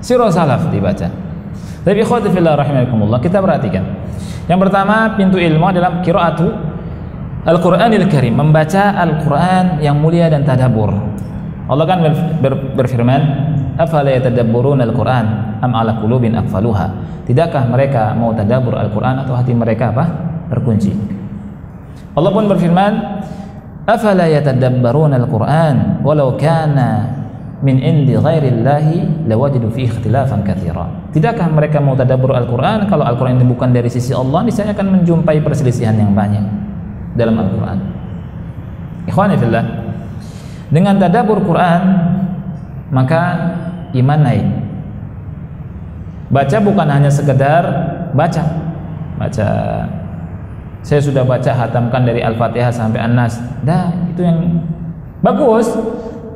Sirah salaf dibaca. Tapi ikhwati fillah rahimakumullah, kita perhatikan. Yang pertama, pintu ilmu adalah qiraatu Al-Qur'anil Karim, membaca Al-Qur'an yang mulia dan tadabbur. Allah kan berfirman, "Afala yatadabburuna Al-Qur'an am 'ala qulubin aqfaluha?" Tidakkah mereka mau tadabbur Al-Qur'an atau hati mereka apa? Terkunci. Allah pun berfirman, "Afala yatadabbaruna Al-Qur'an walau kana min indi ghairillahi lawajidu fihi ikhtilafan katsira." Tidakkah mereka mau tadabbur Al-Qur'an? Kalau Al-Qur'an itu bukan dari sisi Allah, niscaya akan menjumpai perselisihan yang banyak dalam Al-Qur'an. Ikhwani fillah, dengan tadabbur Quran maka iman naik. Baca bukan hanya sekedar baca. Saya sudah baca hatamkan dari Al-Fatihah sampai An-Nas. Dah, itu yang bagus.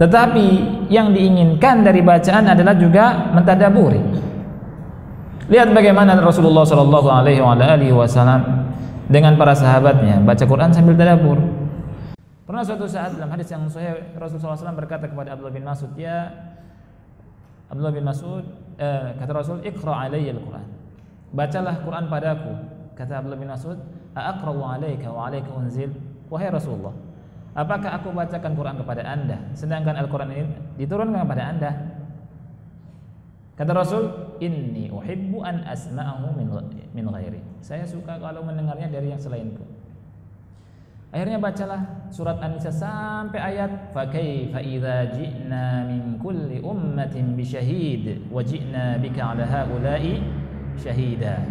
Tetapi yang diinginkan dari bacaan adalah juga mentadaburi. Lihat bagaimana Rasulullah sallallahu alaihi wasallam dengan para sahabatnya baca Quran sambil tadabbur. Pernah suatu saat dalam hadis yang sahih Rasulullah SAW berkata kepada Abdullah bin Mas'ud, "Ya Abdullah bin Mas'ud," kata Rasul, "Iqra' alayya al-Quran." Bacalah Quran padaku. Kata Abdullah bin Mas'ud, "Aqra'u 'alaika wa 'alaika unzil?" Wahai Rasulullah, apakah aku bacakan Quran kepada Anda sedangkan Al-Quran ini diturunkan kepada Anda? Kata Rasul, "Inni uhibbu an asma'ahu min ghairi." Saya suka kalau mendengarnya dari yang selainku. Akhirnya bacalah surat An-Nisa sampai ayat fa kaifa idza ji'na min kulli ummatin bi syahid wa ji'na bika 'ala haula'i syahida.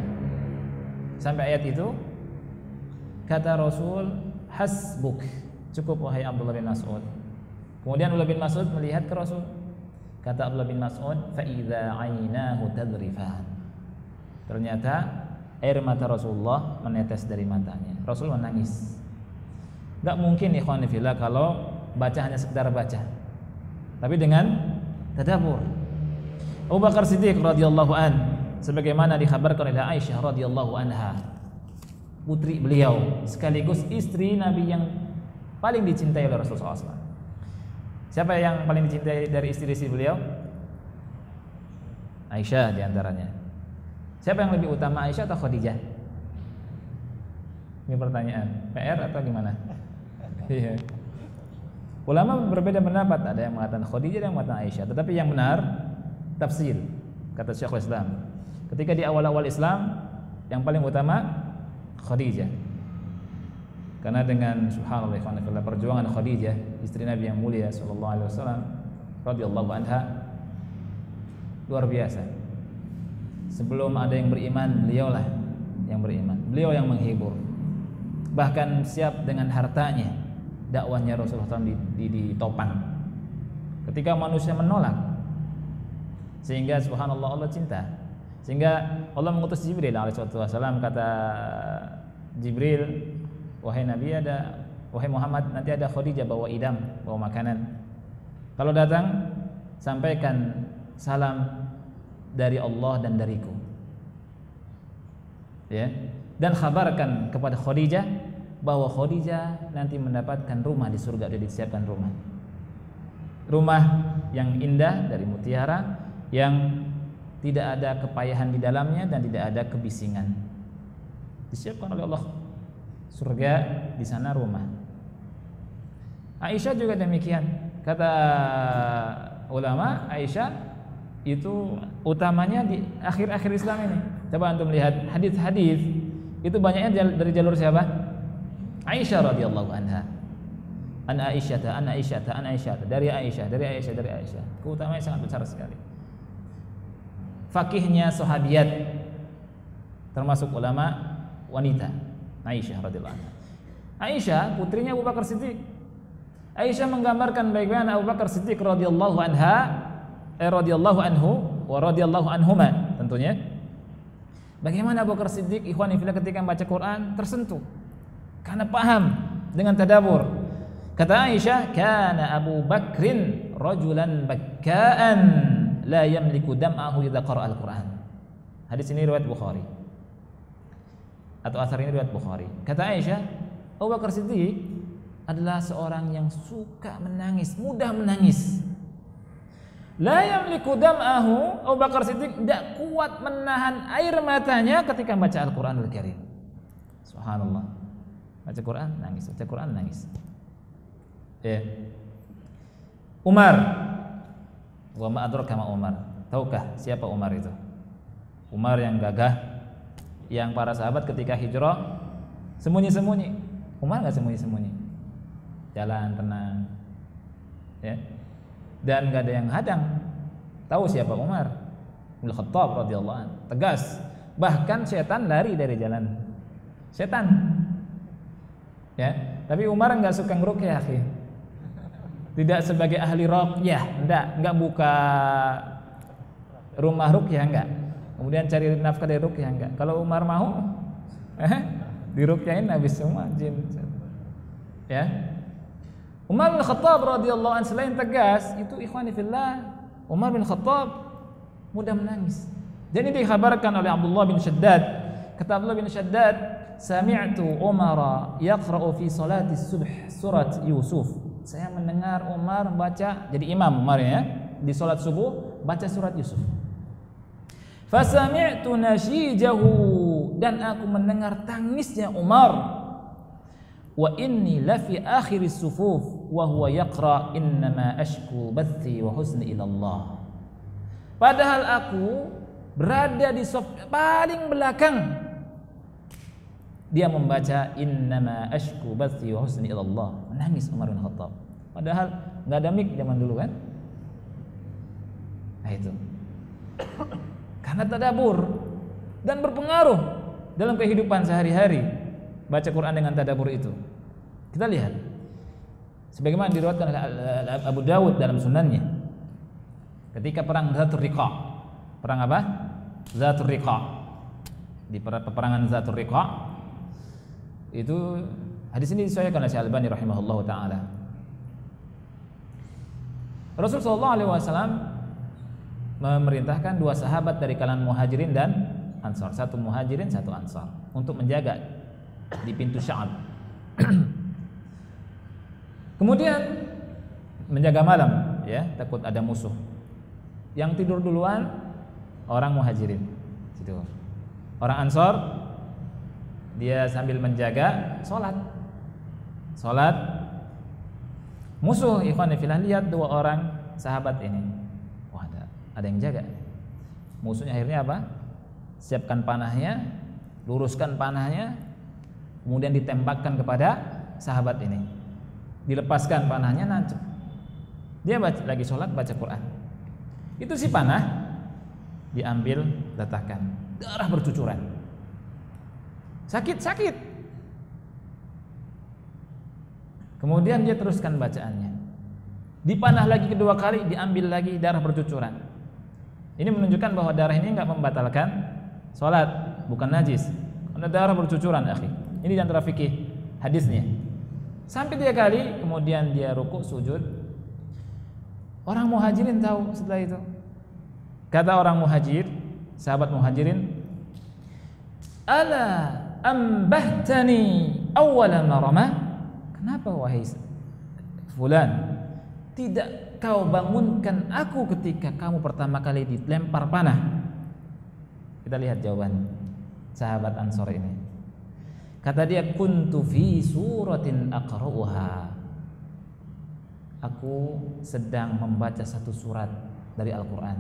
Sampai ayat itu kata Rasul, "Hasbuk." Cukup wahai Abdullah bin Mas'ud. Kemudian Abdullah bin Mas'ud melihat ke Rasul. Kata Abdullah bin Mas'ud, "Fa idza 'ainahu tadrifan." Ternyata air mata Rasulullah menetes dari matanya. Rasul menangis. Gak mungkin ikhwan fillah kalau baca hanya sekedar baca, tapi dengan tadabbur. Abu Bakar Siddiq radhiyallahu an, sebagaimana dikhabarkan oleh Aisyah radhiyallahu anha, putri beliau sekaligus istri Nabi yang paling dicintai oleh Rasulullah SAW. Siapa yang paling dicintai dari istri-istri beliau? Aisyah diantaranya. Siapa yang lebih utama, Aisyah atau Khadijah? Ini pertanyaan PR atau gimana? Iya. Ulama berbeda pendapat, ada yang mengatakan Khadijah, ada yang mengatakan Aisyah. Tetapi yang benar tafsir kata Syekhul Islam. Ketika di awal-awal Islam yang paling utama Khadijah. Karena dengan subhanallah perjuangan Khadijah, istri Nabi yang mulia sallallahu alaihi wasallam radhiyallahu anha luar biasa. Sebelum ada yang beriman, beliaulah yang beriman. Beliau yang menghibur. Bahkan siap dengan hartanya dakwahnya Rasulullah SAW ditopang ketika manusia menolak, sehingga subhanallah Allah cinta, sehingga Allah mengutus Jibril alaihissalam. Kata Jibril, wahai Nabi, wahai Muhammad, nanti ada Khadijah bawa idam, bawa makanan. Kalau datang, sampaikan salam dari Allah dan dariku, ya, dan kabarkan kepada Khadijah bahwa Khadijah nanti mendapatkan rumah di surga. Sudah disiapkan rumah yang indah dari mutiara, yang tidak ada kepayahan di dalamnya dan tidak ada kebisingan. Disiapkan oleh Allah surga, di sana rumah. Aisyah juga demikian. Kata ulama, Aisyah itu utamanya di akhir-akhir Islam ini. Coba antum lihat hadis-hadis itu banyaknya dari jalur siapa? Aisyah radhiyallahu anha. An Aisyah, dari Aisyah. Keutamanya sangat besar sekali. Fakihnya sahabiyat, termasuk ulama wanita, Aisyah radhiyallahu anha. Aisyah putrinya Abu Bakar Siddiq. Aisyah menggambarkan bagaimana Abu Bakar Siddiq radhiyallahu radhiyallahu anhu wa radhiyallahu anhuma tentunya. Bagaimana Abu Bakar Siddiq ikhwan fillah ketika membaca Quran tersentuh. karena paham dengan tadabbur. Kata Aisyah, kana Abu Bakrin rajulan bakka'an la yamliku dam'ahu idza qara'a al-Qur'an. Hadis ini riwayat Bukhari. Atau asar ini riwayat Bukhari. Kata Aisyah, Abu Bakar Siddiq adalah seorang yang suka menangis, mudah menangis. La yamliku dam'ahu, Abu Bakar Siddiq tidak kuat menahan air matanya ketika baca Al-Qur'anul Karim. Subhanallah. Baca Quran nangis, baca Quran nangis. Umar. Wa ma adraka ma Umar. Tahukah siapa Umar itu? Umar yang gagah, yang para sahabat ketika hijrah sembunyi-sembunyi. Umar enggak sembunyi-sembunyi. Jalan tenang. Ya. Dan enggak ada yang hadang. Tahu siapa Umar bin Khattab radhiyallahu anhu? Tegas. Bahkan setan lari dari jalan. Setan. Ya, tapi Umar enggak suka ngeruqyah, akhi. Tidak sebagai ahli ruqyah, enggak buka rumah ruqyah, enggak. Kemudian cari nafkah dari ruqyah, enggak. Kalau Umar mau diruqyahin habis semua jin. Ya. Umar bin Khattab radhiyallahu anhu selain tegas, itu ikhwani fillah, Umar bin Khattab mudah menangis. Dan ini dikhabarkan oleh Abdullah bin Shaddad. Kata Abdullah bin Shaddad, sami'tu Umar yaqra'u fi salati subh surat Yusuf. Saya mendengar Umar baca, jadi imam Umar ya, di salat subuh baca surat Yusuf. Fasami'tu nashijahu, dan aku mendengar tangisnya Umar. Wa inni la fi akhir as-sufuf wa huwa yaqra innama ashku bathi wa husni ila Allah. Padahal aku berada di saf paling belakang, dia membaca innama ashku bathi wa husni ila Allah. Menangis Umar bin Khattab. Padahal enggak ada mic zaman dulu kan? Nah itu. Karena tadabbur dan berpengaruh dalam kehidupan sehari-hari. Baca Quran dengan tadabbur itu. Kita lihat. Sebagaimana diriwayatkan oleh Abu Dawud dalam sunannya. Ketika perang Zatul Riqa. Perang apa? Zatul Riqa. Di peperangan Zatul Riqa itu hadis ini disahihkan oleh Syekh Albani rahimahullahu taala. Rasul sallallahu alaihi wasallam memerintahkan dua sahabat dari kalangan Muhajirin dan Ansar, satu Muhajirin, satu Ansar, untuk menjaga di pintu Sya'ab. Kemudian menjaga malam, ya, takut ada musuh. Yang tidur duluan orang Muhajirin, tidur. Orang Ansar dia sambil menjaga salat musuh. Ikhwan fillah, lihat dua orang sahabat ini, wah ada yang jaga. Musuhnya akhirnya apa? Siapkan panahnya, luruskan panahnya, kemudian ditembakkan kepada sahabat ini, dilepaskan panahnya, nancep. Dia lagi sholat baca Quran, itu si panah diambil, letakkan, darah bercucuran, sakit. Kemudian dia teruskan bacaannya, dipanah lagi kedua kali, diambil lagi, darah bercucuran. Ini menunjukkan bahwa darah ini enggak membatalkan sholat, bukan najis, karena darah bercucuran, akhi. Ini di antara fikih hadisnya. Sampai 3 kali, kemudian dia rukuk sujud. Orang Muhajirin tahu setelah itu. Kata orang Muhajir, sahabat Muhajirin, ala ambahtani awwala marama. Kenapa wahai fulan, tidak kau bangunkan aku ketika kamu pertama kali dilempar panah? Kita lihat jawaban sahabat Ansor ini. Kata dia, kuntu fi suratin aqra'uha. Aku sedang membaca satu surat dari Al-Qur'an.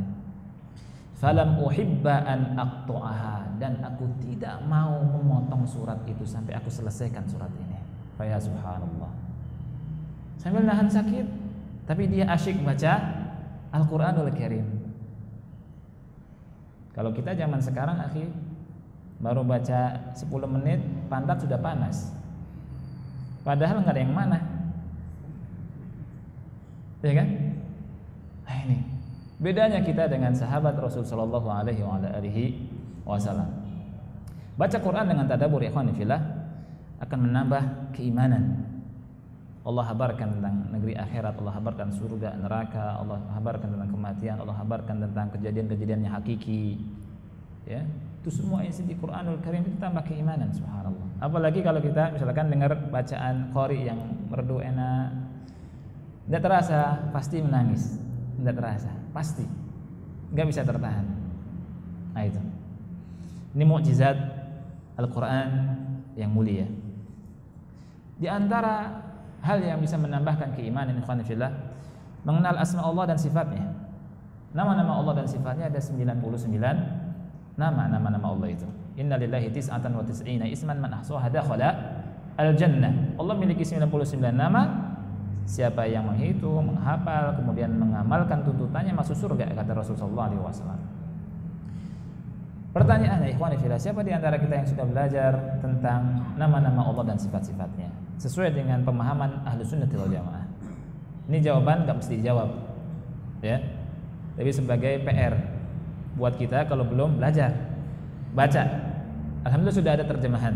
Falam uhibba an aqta'aha, dan aku tidak mau memotong surat itu sampai aku selesaikan surat ini. Ya subhanallah. Sambil nahan sakit, tapi dia asyik baca Al-Qur'anul Karim. Kalau kita zaman sekarang, akhi, baru baca 10 menit pantat sudah panas, padahal nggak ada yang mana, ya kan? Nah, ini bedanya kita dengan sahabat Rasul sallallahu alaihi wasallam. Baca Quran dengan tadabbur, ikhwan fillah, akan menambah keimanan. Allah habarkan tentang negeri akhirat, Allah habarkan surga, neraka, Allah habarkan tentang kematian, Allah habarkan tentang kejadian-kejadian yang hakiki. Ya, itu semua isi di Quranul Karim itu tambah keimanan, subhanallah. Apalagi kalau kita misalkan dengar bacaan qari yang merdu enak, tidak terasa pasti menangis, tidak terasa pasti, nggak bisa tertahan. Nah itu, ini mukjizat Al-Quran yang mulia. Di antara hal yang bisa menambahkan keimanan, ikhwan fillah, mengenal asma Allah dan sifatnya. Nama-nama Allah dan sifatnya ada 99 nama Allah itu. Innalillahi tis'atan wa tis'ina isman man ahsaha dakhala al-jannah. Allah memiliki 99 nama. Siapa yang menghitung, menghafal, kemudian mengamalkan tuntutannya masuk surga, kata Rasulullah SAW. Pertanyaannya, ikhwan fillah, siapa di antara kita yang sudah belajar tentang nama-nama Allah dan sifat-sifatnya sesuai dengan pemahaman Ahlus Sunnah wal Jamaah? Ini jawaban gak mesti dijawab, ya. Tapi sebagai PR buat kita kalau belum belajar, baca. Alhamdulillah sudah ada terjemahan.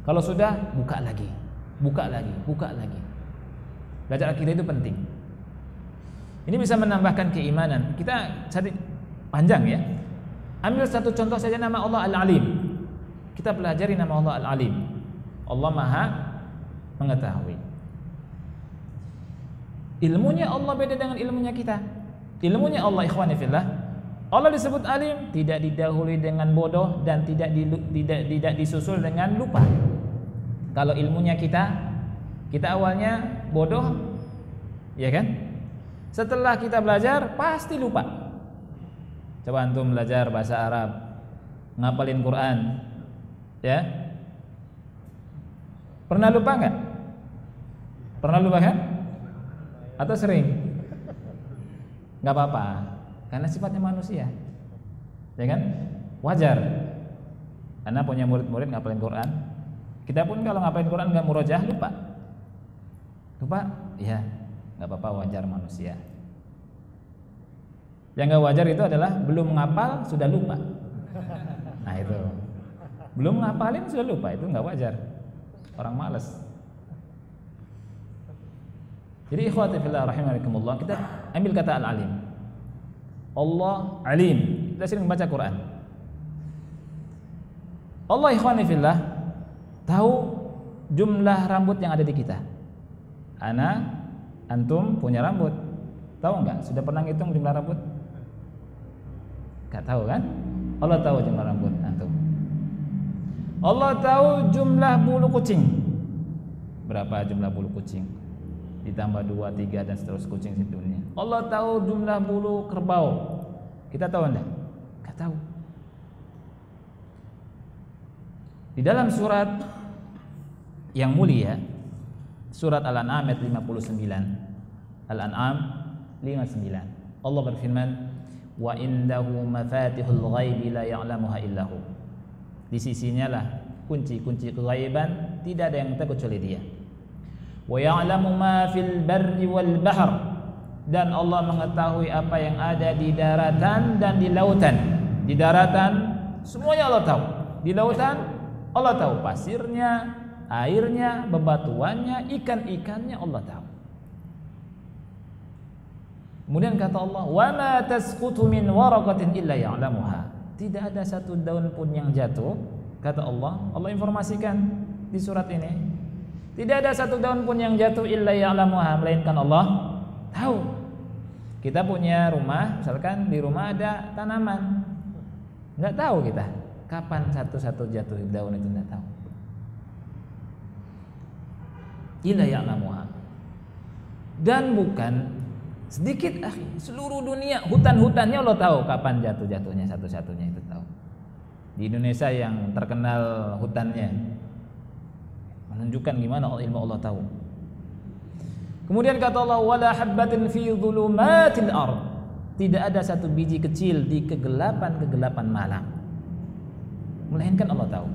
Kalau sudah, buka lagi. Belajar akidah itu penting. Ini bisa menambahkan keimanan. Kita cari panjang ya. Ambil satu contoh saja, nama Allah Al-Alim. Kita pelajari nama Allah Al-Alim. Allah Maha mengetahui. Ilmunya Allah beda dengan ilmunya kita. Ilmunya Allah, ikhwani fillah, Allah disebut alim, tidak didahului dengan bodoh dan tidak disusul dengan lupa. Kalau ilmunya kita awalnya bodoh, ya kan? Setelah kita belajar pasti lupa. Coba antum belajar bahasa Arab, ngapalin Quran, ya? Pernah lupa nggak? Pernah lupa kan? Atau sering? Nggak apa-apa, karena sifatnya manusia, ya kan? Wajar. Karena punya murid-murid ngapalin Quran. Kita pun kalau ngapalin Quran nggak murojaah lupa, ya nggak apa-apa, wajar manusia. Yang nggak wajar itu adalah belum ngapal sudah lupa. Nah itu, belum ngapalin sudah lupa, itu nggak wajar. Orang malas. Jadi ikhwati fillah rahimakumullah, kita ambil kata al-alim. Allah alim. Kita sering membaca Quran. Allah, ikhwani fillah, tahu jumlah rambut yang ada di kita. Antum punya rambut. Tahu nggak? Sudah pernah ngitung jumlah rambut? Nggak tahu kan? Allah tahu jumlah rambut antum. Allah tahu jumlah bulu kucing. Berapa jumlah bulu kucing? Ditambah 2, 3 dan seterusnya kucing sedunia. Allah tahu jumlah bulu kerbau. Kita tahu enggak? Enggak tahu. Di dalam surat yang mulia, surat Al-An'am ayat 59. Al-An'am 59. Allah berfirman, "Wa indahu mafatihul ghaibi la ya'lamuha illahu." Di sisinya lah kunci-kunci keghaiban, tidak ada yang tahu kecuali Dia. Wa ya'lamu ma fil barri wal bahr, dan Allah mengetahui apa yang ada di daratan dan di lautan. Di daratan semuanya Allah tahu. Di lautan Allah tahu pasirnya, airnya, bebatuannya, ikan-ikannya Allah tahu. Kemudian kata Allah, "Wa ma tasqutu min waraqatin illa ya'lamuha." Tidak ada satu daun pun yang jatuh, kata Allah. Allah informasikan di surat ini. Tidak ada satu daun pun yang jatuh illa ya'lamuha, melainkan Allah tahu. Kita punya rumah, misalkan di rumah ada tanaman, nggak tahu kita kapan satu-satu jatuh daun itu, nggak tahu. Illa ya'lamuha. Dan bukan sedikit, seluruh dunia hutan-hutannya Allah tahu kapan jatuh-jatuhnya, satu-satunya itu tahu. Di Indonesia yang terkenal hutannya, menunjukkan gimana ilmu Allah tahu. Kemudian kata Allah, wala habbatin fi dhulumatil ard. Tidak ada satu biji kecil di kegelapan malam, melainkan Allah tahu.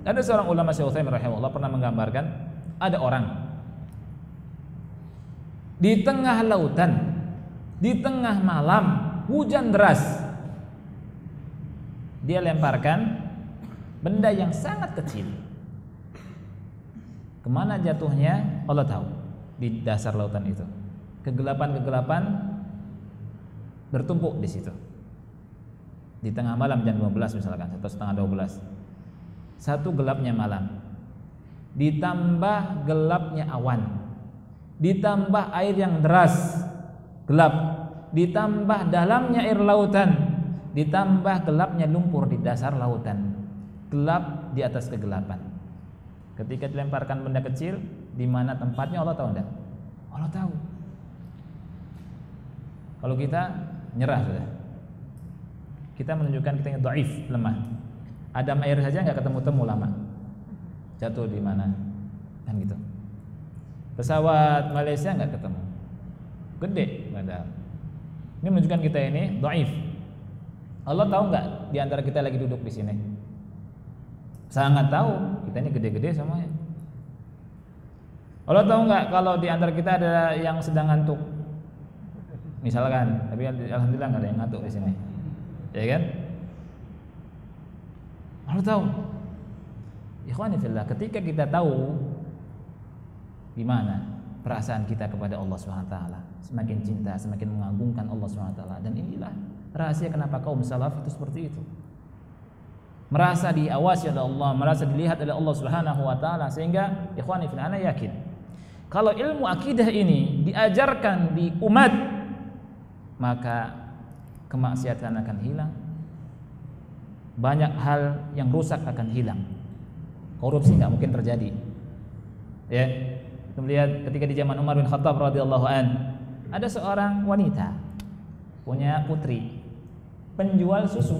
Ada seorang ulama Syekh Utsaimin rahimahullah pernah menggambarkan, ada orang di tengah lautan, di tengah malam, hujan deras. Dia lemparkan benda yang sangat kecil. Kemana jatuhnya Allah tahu. Di dasar lautan itu kegelapan bertumpuk di situ. Di tengah malam jam 12 misalkan, atau setengah 12, satu gelapnya malam, ditambah gelapnya awan, ditambah air yang deras gelap, ditambah dalamnya air lautan, ditambah gelapnya lumpur di dasar lautan, gelap di atas kegelapan. Ketika dilemparkan benda kecil, di mana tempatnya Allah tahu enggak? Allah tahu. Kalau kita nyerah sudah, kita menunjukkan kita yang dhaif, lemah. Adam air saja nggak ketemu-temu lama, jatuh di mana, kan gitu. Pesawat Malaysia nggak ketemu, gede padahal. Ini menunjukkan kita ini dhaif. Allah tahu nggak di antara kita lagi duduk di sini? Sangat tahu, kita ini gede-gede semuanya. Allah tahu nggak kalau di antara kita ada yang sedang ngantuk, misalkan, tapi alhamdulillah nggak ada yang ngantuk di sini, ya kan? Allah tahu. Ikhwani fillah, ketika kita tahu di mana perasaan kita kepada Allah Subhanahu wa taala, semakin cinta, semakin mengagungkan Allah Subhanahu wa taala, dan inilah rahasia kenapa kaum salaf itu seperti itu. Merasa diawasi oleh Allah, merasa dilihat oleh Allah Subhanahu wa taala, sehingga ikhwani fillah, ana yakin kalau ilmu akidah ini diajarkan di umat, maka kemaksiatan akan hilang, banyak hal yang rusak akan hilang, korupsi nggak mungkin terjadi. Ya, kita lihat ketika di zaman Umar bin Khattab radhiyallahu an, ada seorang wanita punya putri penjual susu.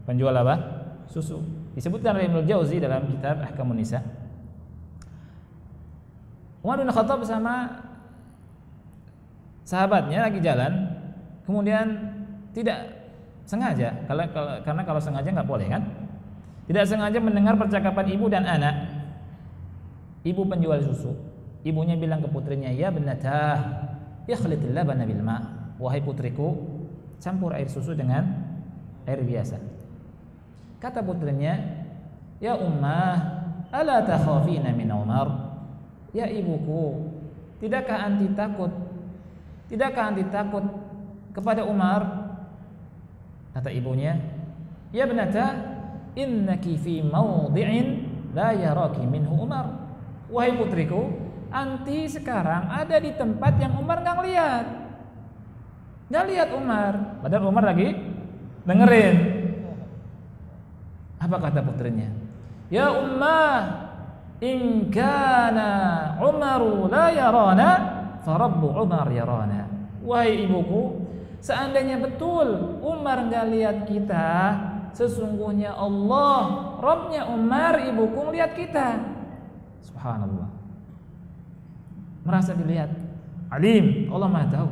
Penjual apa? Susu. Disebutkan oleh Ibnu Jauzi dalam kitab Ahkamun Nisa. Umar bin Khattab bersama sahabatnya lagi jalan, kemudian tidak sengaja, karena kalau sengaja nggak boleh kan? Tidak sengaja mendengar percakapan ibu dan anak. Ibu penjual susu, ibunya bilang ke putrinya, "Ya benatah, ikhlitil labana bil ma." Wahai putriku, campur air susu dengan air biasa. Kata putrinya, "Ya ummah, ala takhafina min Umar?" Ya ibuku, tidakkah anti takut? Tidakkah anti takut kepada Umar? Kata ibunya, "Ya benata, innaki fi mawdi'in la yaraki minhu Umar." Wahai putriku, anti sekarang ada di tempat yang Umar enggak lihat. Enggak lihat Umar, padahal Umar lagi dengerin. Apa kata putrinya? "Ya ummah, in kana Umaru la yarana, fa Rabbu Umar yarana." Wahai ibuku, seandainya betul Umar enggak lihat kita, sesungguhnya Allah, Rabbnya Umar, ibuku melihat kita. Subhanallah. Merasa dilihat. Alim, Allah Maha tahu.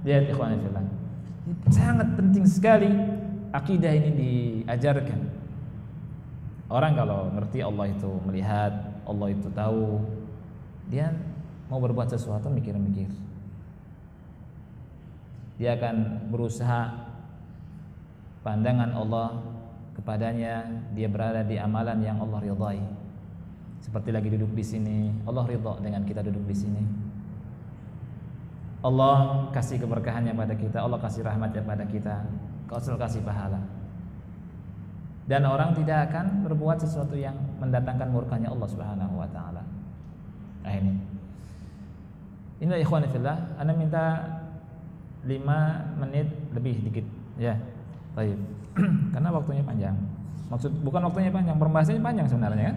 Lihat ikhwan fillah. Sangat penting sekali akidah ini diajarkan. Orang kalau ngerti Allah itu melihat, Allah itu tahu, dia mau berbuat sesuatu mikir-mikir. Dia akan berusaha pandangan Allah kepadanya, dia berada di amalan yang Allah ridhai. Seperti lagi duduk di sini, Allah ridha dengan kita duduk di sini. Allah kasih keberkahannya pada kita, Allah kasih rahmatnya pada kita, Allah kasih pahala. Dan orang tidak akan berbuat sesuatu yang mendatangkan murkanya Allah Subhanahu wa taala. Nah ini ikhwan fillah, ana minta 5 menit lebih dikit ya. Baik. Karena waktunya panjang. Bukan waktunya panjang, pembahasannya panjang sebenarnya kan?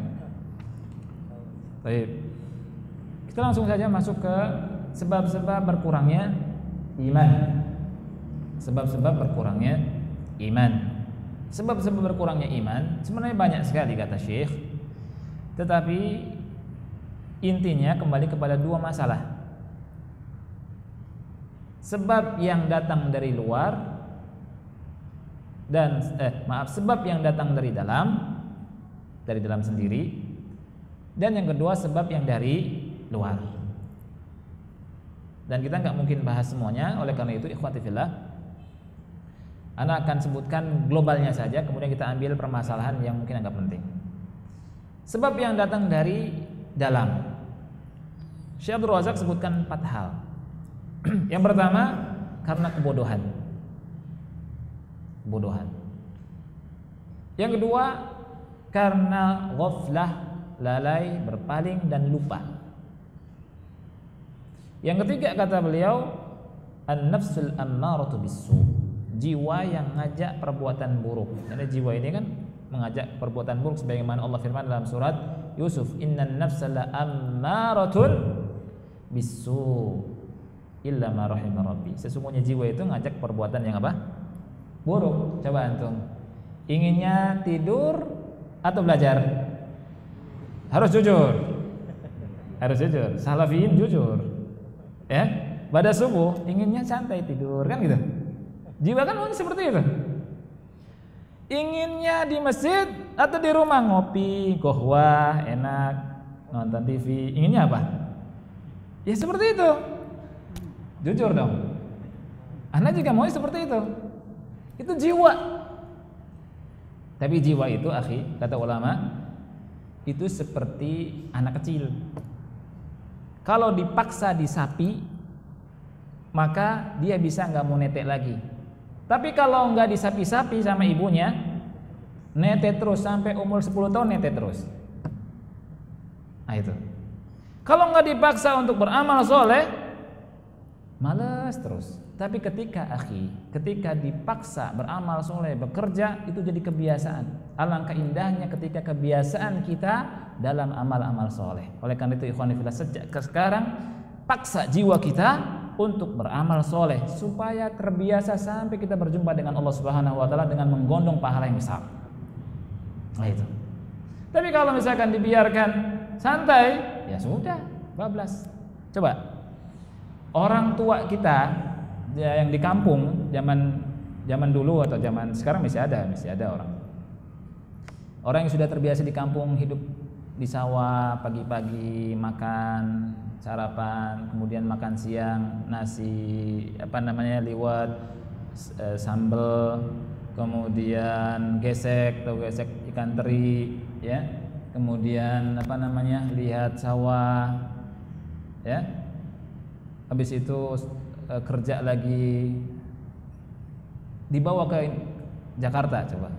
Baik. Kita langsung saja masuk ke sebab-sebab berkurangnya iman. Sebab-sebab berkurangnya iman. Sebab-sebab berkurangnya iman sebenarnya banyak sekali kata Syekh. Tetapi intinya kembali kepada 2 masalah. Sebab yang datang dari luar dan sebab yang datang dari dalam sendiri, dan yang kedua sebab yang dari luar. Dan kita nggak mungkin bahas semuanya, oleh karena itu ikhwati fillah, ana akan sebutkan globalnya saja, kemudian kita ambil permasalahan yang mungkin agak penting. Sebab yang datang dari dalam. Syekh Abdul Razak sebutkan 4 hal. Yang pertama, karena kebodohan. Yang kedua, karena ghaflah, lalai, berpaling dan lupa. Yang ketiga kata beliau, an-nafsul ammaratu bis-su, jiwa yang ngajak perbuatan buruk. Karena jiwa ini kan mengajak perbuatan buruk sebagaimana Allah firman dalam surat Yusuf, innan nafsa la ammaratun bis-su illa ma rahima rabbi. Sesungguhnya jiwa itu ngajak perbuatan yang apa? Buruk. Coba antum, inginnya tidur atau belajar? Harus jujur. Salafiyin jujur. Ya, pada subuh inginnya santai tidur kan gitu. Jiwa kan orang seperti itu. Inginnya di masjid atau di rumah ngopi, qahwah, enak, nonton TV. Inginnya apa? Ya seperti itu. Jujur dong. Anda juga mau seperti itu. Itu jiwa. Tapi jiwa itu, akhi, kata ulama, itu seperti anak kecil. Kalau dipaksa disapi, maka dia bisa nggak mau netek lagi. Tapi kalau nggak disapi-sapi sama ibunya, netek terus sampai umur 10 tahun netek terus. Nah itu. Kalau nggak dipaksa untuk beramal soleh, malas terus. Tapi ketika dipaksa beramal soleh, bekerja, itu jadi kebiasaan. Alangkah indahnya ketika kebiasaan kita dalam amal-amal soleh. Oleh karena itu, ikhwan fillah, sejak sekarang paksa jiwa kita untuk beramal soleh supaya terbiasa sampai kita berjumpa dengan Allah Subhanahu Wa Taala dengan menggondong pahala yang besar. Nah itu. Tapi kalau misalkan dibiarkan santai, ya sudah, bablas. Coba orang tua kita yang di kampung zaman dulu atau zaman sekarang masih ada orang yang sudah terbiasa di kampung, hidup di sawah, pagi-pagi makan sarapan, kemudian makan siang nasi liwet, sambal, kemudian gesek ikan teri, ya, kemudian lihat sawah, ya, habis itu kerja lagi, dibawa ke Jakarta. Coba,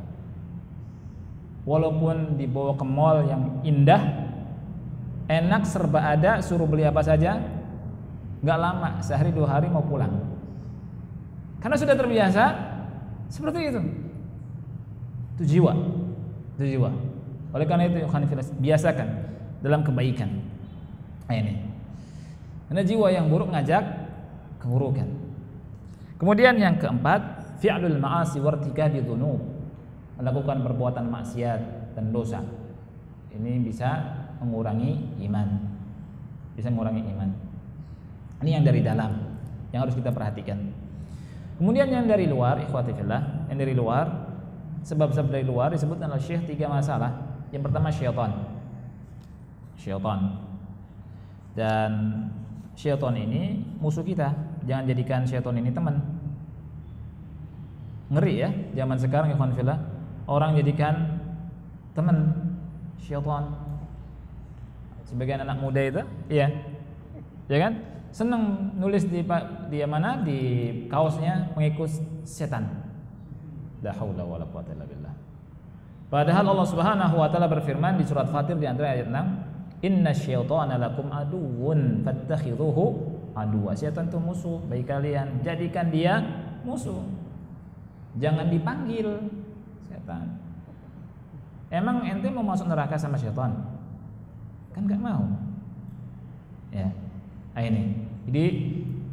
walaupun dibawa ke mall yang indah, enak, serba ada, suruh beli apa saja, gak lama, sehari 2 hari mau pulang, karena sudah terbiasa seperti itu. Itu jiwa. Oleh karena itu, biasakan dalam kebaikan. Nah ini, karena jiwa yang buruk ngajak keburukan. Kemudian yang keempat, fi'lul ma'asi wartikabi dzunub, melakukan perbuatan maksiat dan dosa. Ini bisa mengurangi iman. Ini yang dari dalam yang harus kita perhatikan. Kemudian yang dari luar, ikhwati fillah, yang dari luar, sebab-sebab dari luar disebutkan oleh Syekh 3 masalah. Yang pertama syaitan. Dan syaitan ini musuh kita. Jangan jadikan syaitan ini teman. Ngeri ya, zaman sekarang ikhwan fillah, orang jadikan teman syaitan. Sebagian anak muda itu, iya, ya kan, senang nulis di kaosnya pengikut setan. La haula wala quwwata illa billah. Padahal Allah Subhanahu wa taala berfirman di surat Fatir di antara ayat 6, inna syaitana lakum aduwwun fattakhidhuhu aduwwa. Syaitan itu musuh bagi kalian, jadikan dia musuh. Jangan dipanggil setan. Emang ente mau masuk neraka sama syaitan? Kan gak mau. Ya. Nah ini. Jadi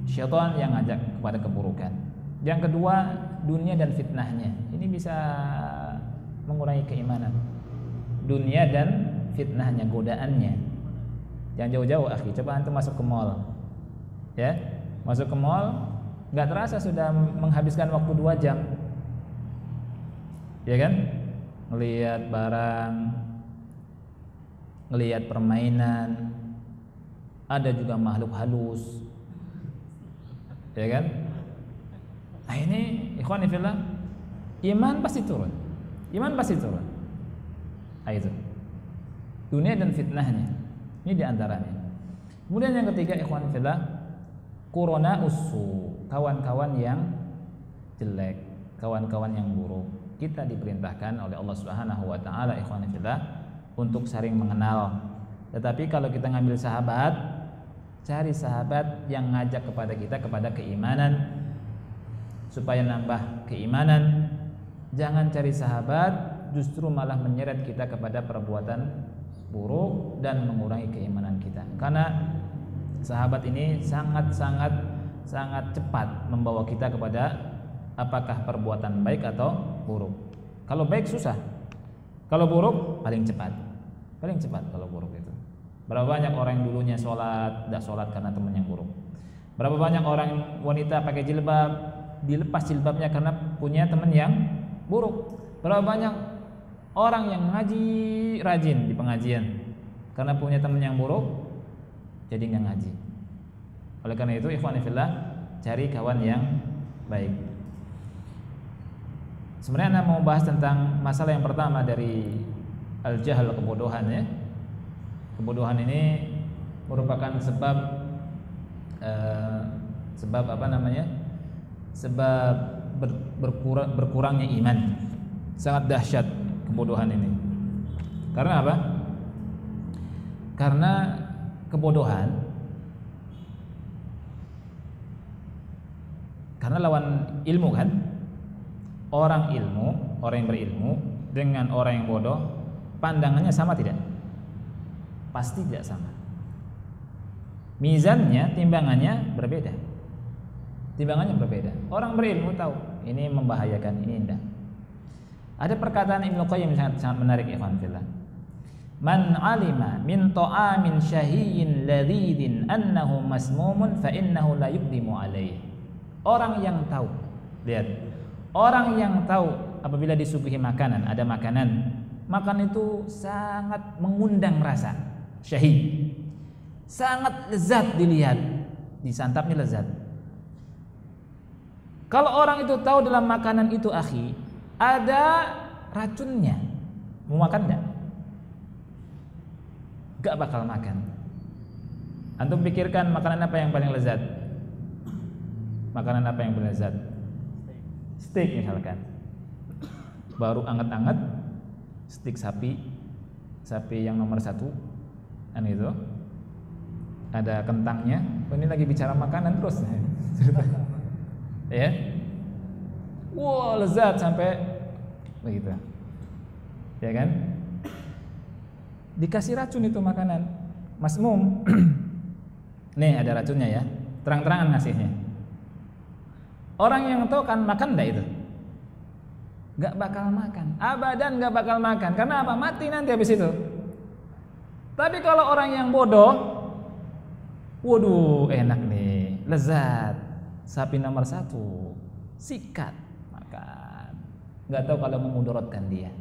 syaitan yang ngajak kepada keburukan. Yang kedua, dunia dan fitnahnya. Ini bisa mengurangi keimanan. Dunia dan fitnahnya, godaannya. Jangan jauh-jauh, akhi. Coba antum masuk ke mall. Ya, masuk ke mall, nggak terasa sudah menghabiskan waktu 2 jam, ya kan? Ngelihat barang, ngelihat permainan, ada juga makhluk halus, ya kan? Nah ini, ikhwani fillah, iman pasti turun. Nah itu, dunia dan fitnahnya. Ini diantaranya. Kemudian yang ketiga, ikhwan fillah, qurana usu, kawan-kawan yang jelek, kawan-kawan yang buruk. Kita diperintahkan oleh Allah Subhanahu wa taala, ikhwan fillah, untuk saling mengenal. Tetapi kalau kita ngambil sahabat, cari sahabat yang ngajak kepada kita kepada keimanan, supaya nambah keimanan. Jangan cari sahabat justru malah menyeret kita kepada perbuatan buruk dan mengurangi keimanan kita. Karena sahabat ini sangat cepat membawa kita kepada apakah perbuatan baik atau buruk. Kalau baik susah, kalau buruk paling cepat kalau buruk itu. Berapa banyak orang yang dulunya sholat, tidak sholat karena teman yang buruk. Berapa banyak orang wanita pakai jilbab, dilepas jilbabnya karena punya teman yang buruk. Berapa banyak orang yang ngaji rajin di pengajian karena punya teman yang buruk, jadi nggak ngaji. Oleh karena itu, ikhwan fillah, cari kawan yang baik. Sebenarnya Anda mau bahas tentang masalah yang pertama dari al-jahl, kebodohan ya. Kebodohan ini merupakan sebab berkurangnya iman. Sangat dahsyat kebodohan ini. Karena apa? Karena kebodohan, karena lawan ilmu kan. Orang yang berilmu dengan orang yang bodoh, pandangannya sama tidak? Pasti tidak sama. Mizannya, timbangannya berbeda. Orang berilmu tahu ini membahayakan, ini indah. Ada perkataan Ibnu Qayyim sangat menarik, ikhwan fillah. Man alima min ta'amin syahiyyin ladhidin annahu masmumun fa innahu la yuqdimu alaihi. Orang yang tahu, lihat, orang yang tahu apabila disuguhi makanan, ada makanan itu sangat mengundang rasa, syahid, sangat lezat dilihat, disantapnya lezat. Kalau orang itu tahu dalam makanan itu, akhi, ada racunnya, mau makan enggak? Gak bakal makan. Antum pikirkan makanan apa yang paling lezat? Makanan apa yang paling lezat? Steak misalkan. Baru anget-anget, steak sapi yang nomor 1, kan itu. Ada kentangnya. Ini lagi bicara makanan terus. Ya. Wow, lezat sampai begitu. Ya kan? Dikasih racun itu makanan, masmum. Nih ada racunnya ya, terang-terangan ngasihnya. Orang yang tahu kan makan enggak itu? Gak bakal makan, abadan gak bakal makan. Karena apa? Mati nanti habis itu. Tapi kalau orang yang bodoh, waduh enak nih, lezat, sapi nomor 1, sikat, makan. Gak tahu kalau memudaratkan dia,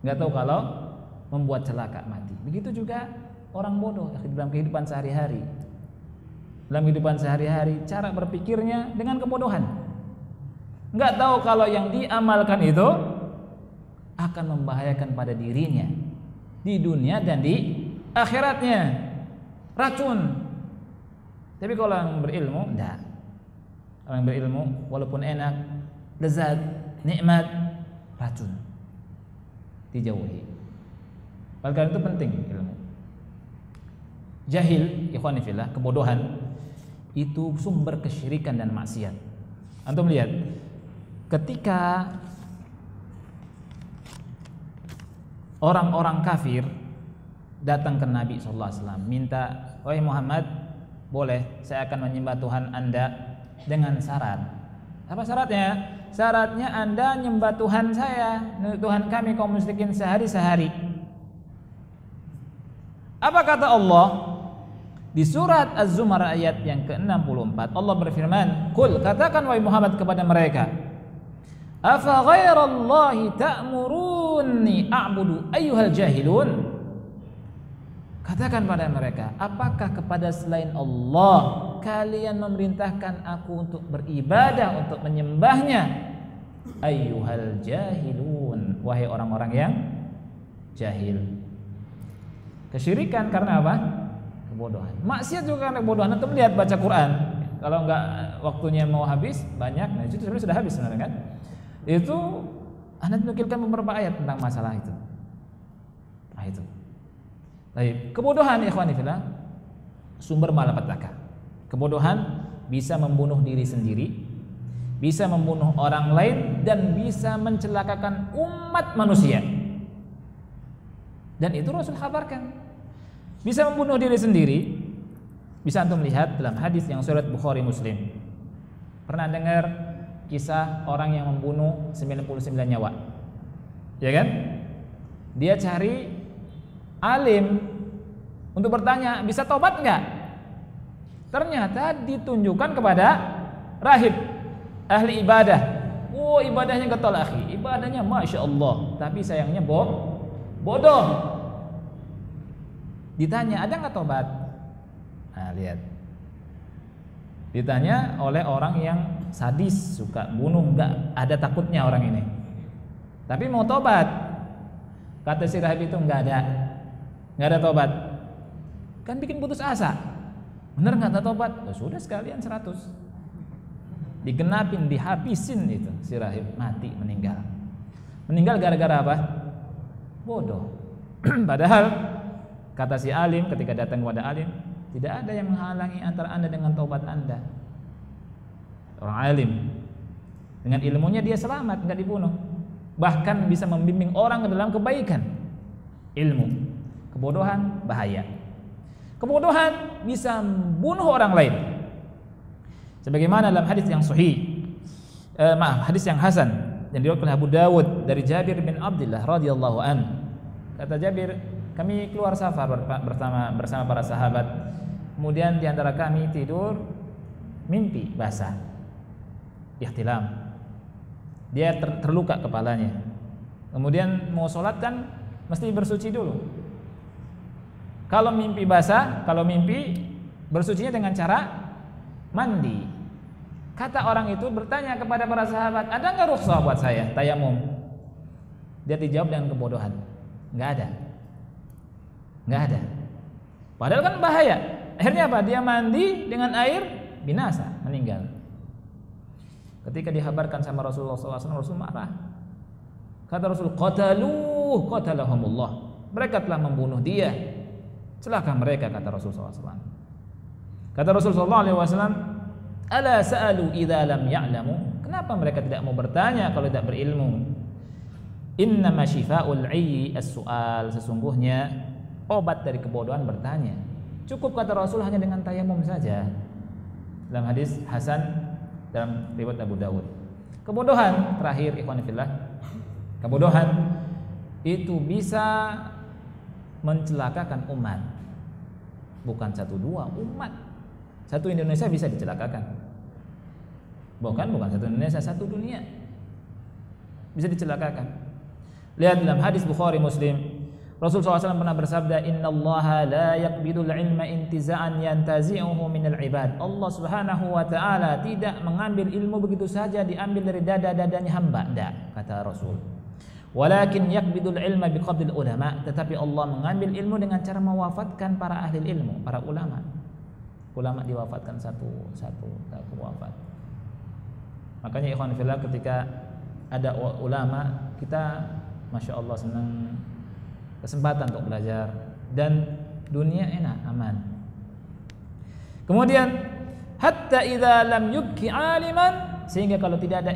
gak tahu kalau membuat celaka, mati. Begitu juga orang bodoh dalam kehidupan sehari-hari. Dalam kehidupan sehari-hari, cara berpikirnya dengan kebodohan. Enggak tahu kalau yang diamalkan itu akan membahayakan pada dirinya di dunia dan di akhiratnya. Racun. Tapi kalau yang berilmu, enggak. Orang yang berilmu walaupun enak, lezat, nikmat, racun. Dijauhi. Oleh karena itu penting ilmu. Jahil, ikhwani fillah, kebodohan itu sumber kesyirikan dan maksiat. Antum lihat, ketika orang-orang kafir datang ke Nabi SAW minta, "Wahai Muhammad, boleh saya akan menyembah Tuhan Anda dengan syarat." Apa syaratnya? Syaratnya Anda nyembah Tuhan saya, Tuhan kami kaum musyrikin sehari-sehari. Apa kata Allah? Di surat Az-Zumar ayat yang ke-64 Allah berfirman, "Qul," katakan wahai Muhammad kepada mereka, "Afa ghairallahi ta'muruni a'budu ayyuhal jahilun?" Katakan pada mereka, apakah kepada selain Allah kalian memerintahkan aku untuk beribadah, untuk menyembahnya? Ayyuhal jahilun, wahai orang-orang yang jahil. Kesyirikan karena apa? Kebodohan. Maksiat juga karena kebodohan. Antum lihat baca Quran, kalau enggak waktunya mau habis banyak, nah itu sebenarnya sudah habis sebenarnya kan? Itu Anda nukilkan beberapa ayat tentang masalah itu. Nah itu. Baik, kebodohan ikhwani fillah sumber malapetaka. Kebodohan bisa membunuh diri sendiri, bisa membunuh orang lain, dan bisa mencelakakan umat manusia. Dan itu Rasul kabarkan. Bisa membunuh diri sendiri. Bisa antum lihat dalam hadis yang surat Bukhari Muslim. Pernah dengar kisah orang yang membunuh 99 nyawa? Ya kan? Dia cari alim untuk bertanya, bisa tobat enggak? Ternyata ditunjukkan kepada rahib, ahli ibadah. Oh, ibadahnya getol akhi, ibadahnya masya Allah, tapi sayangnya bodoh. Ditanya, ada nggak tobat? Nah, lihat. Ditanya oleh orang yang sadis, suka bunuh, nggak ada takutnya orang ini. Tapi mau tobat. Kata si rahib itu nggak ada tobat. Kan bikin putus asa. Bener nggak ada tobat? Ya sudah sekalian 100. Digenapin, dihabisin itu si rahib, mati, meninggal. Meninggal gara-gara apa? Bodoh. Padahal kata si alim ketika datang kepada alim, tidak ada yang menghalangi antara anda dengan taubat anda. Orang alim dengan ilmunya dia selamat, nggak dibunuh, bahkan bisa membimbing orang ke dalam kebaikan. Ilmu, kebodohan bahaya. Kebodohan bisa membunuh orang lain. Sebagaimana dalam hadis yang sahih, hadis yang hasan yang diriwayatkan oleh Abu Dawud dari Jabir bin Abdullah radhiyallahu an. Kata Jabir, kami keluar safar bersama para sahabat. Kemudian di antara kami tidur mimpi basah, ihtilam. Dia terluka kepalanya. Kemudian mau sholat kan mesti bersuci dulu. Kalau mimpi basah, kalau mimpi bersucinya dengan cara mandi. Kata orang itu bertanya kepada para sahabat, ada nggak rukhsah buat saya tayamum? Dia dijawab dengan kebodohan, nggak ada. Padahal kan bahaya. Akhirnya apa? Dia mandi dengan air, binasa, meninggal. Ketika dihabarkan sama Rasulullah SAW, Rasul marah. Kata Rasul, qatalahumullah. Mereka telah membunuh dia. Celaka mereka, kata Rasulullah SAW. Kata Rasulullah SAW, ala sa'alu idza lam ya'lamu. Kenapa mereka tidak mau bertanya kalau tidak berilmu? Innama syifa'ul 'ayyi as-su'al. Sesungguhnya obat dari kebodohan bertanya. Cukup kata Rasul hanya dengan tayamum saja. Dalam hadis hasan dalam riwayat Abu Dawud. Kebodohan terakhir ikhwan fillah. Kebodohan itu bisa mencelakakan umat. Bukan satu dua umat. Satu Indonesia bisa dicelakakan. Bukan satu Indonesia, satu dunia bisa dicelakakan. Lihat dalam hadis Bukhari Muslim, Rasulullah SAW pernah bersabda, innallaha la yaqbidul ilma intiza'an yantazi'uhu minal ibad. Allah Subhanahu wa taala tidak mengambil ilmu begitu saja diambil dari dada-dadanya hamba, tidak, kata Rasul. Walakin yaqbidul ilma biqabdil ulama, tetapi Allah mengambil ilmu dengan cara mewafatkan para ahli ilmu, para ulama. Ulama diwafatkan satu wafat. Makanya ikhwan fillah, ketika ada ulama, kita masya Allah senang, kesempatan untuk belajar, dan dunia enak, aman. Kemudian hatta idza lam yubki aliman, sehingga kalau tidak ada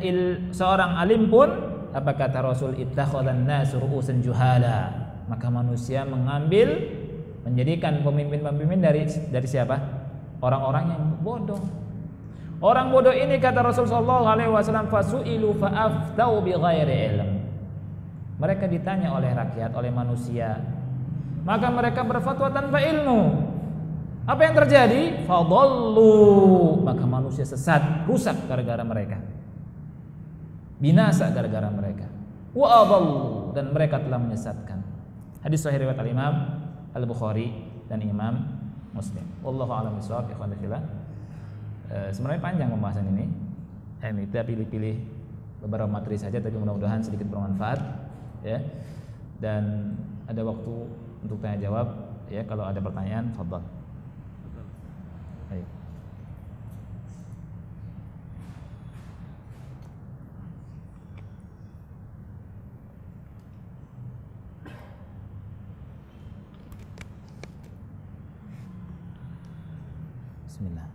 seorang alim pun, apa kata Rasul, ittakhadhan nasu ru'usan juhala, maka manusia menjadikan pemimpin-pemimpin dari siapa? Orang-orang yang bodoh. Orang bodoh ini, kata Rasulullah SAW, fasu'ilu fa'aftau bighairi ilm. Mereka ditanya oleh rakyat, oleh manusia, maka mereka berfatwa tanpa ilmu. Apa yang terjadi? Fadallu, maka manusia sesat, rusak gara-gara mereka, binasa gara-gara mereka. Wa adallu, dan mereka telah menyesatkan. Hadis sahih riwayat Al-Imam Al-Bukhari dan Imam Muslim. Wallahu a'lam bishawab. Ikhwan fillah, sebenarnya panjang pembahasan ini. Kita pilih-pilih beberapa materi saja, tapi mudah-mudahan sedikit bermanfaat, ya. Dan ada waktu untuk tanya jawab. ya, kalau ada pertanyaan, fadhal. Baik. Bismillah.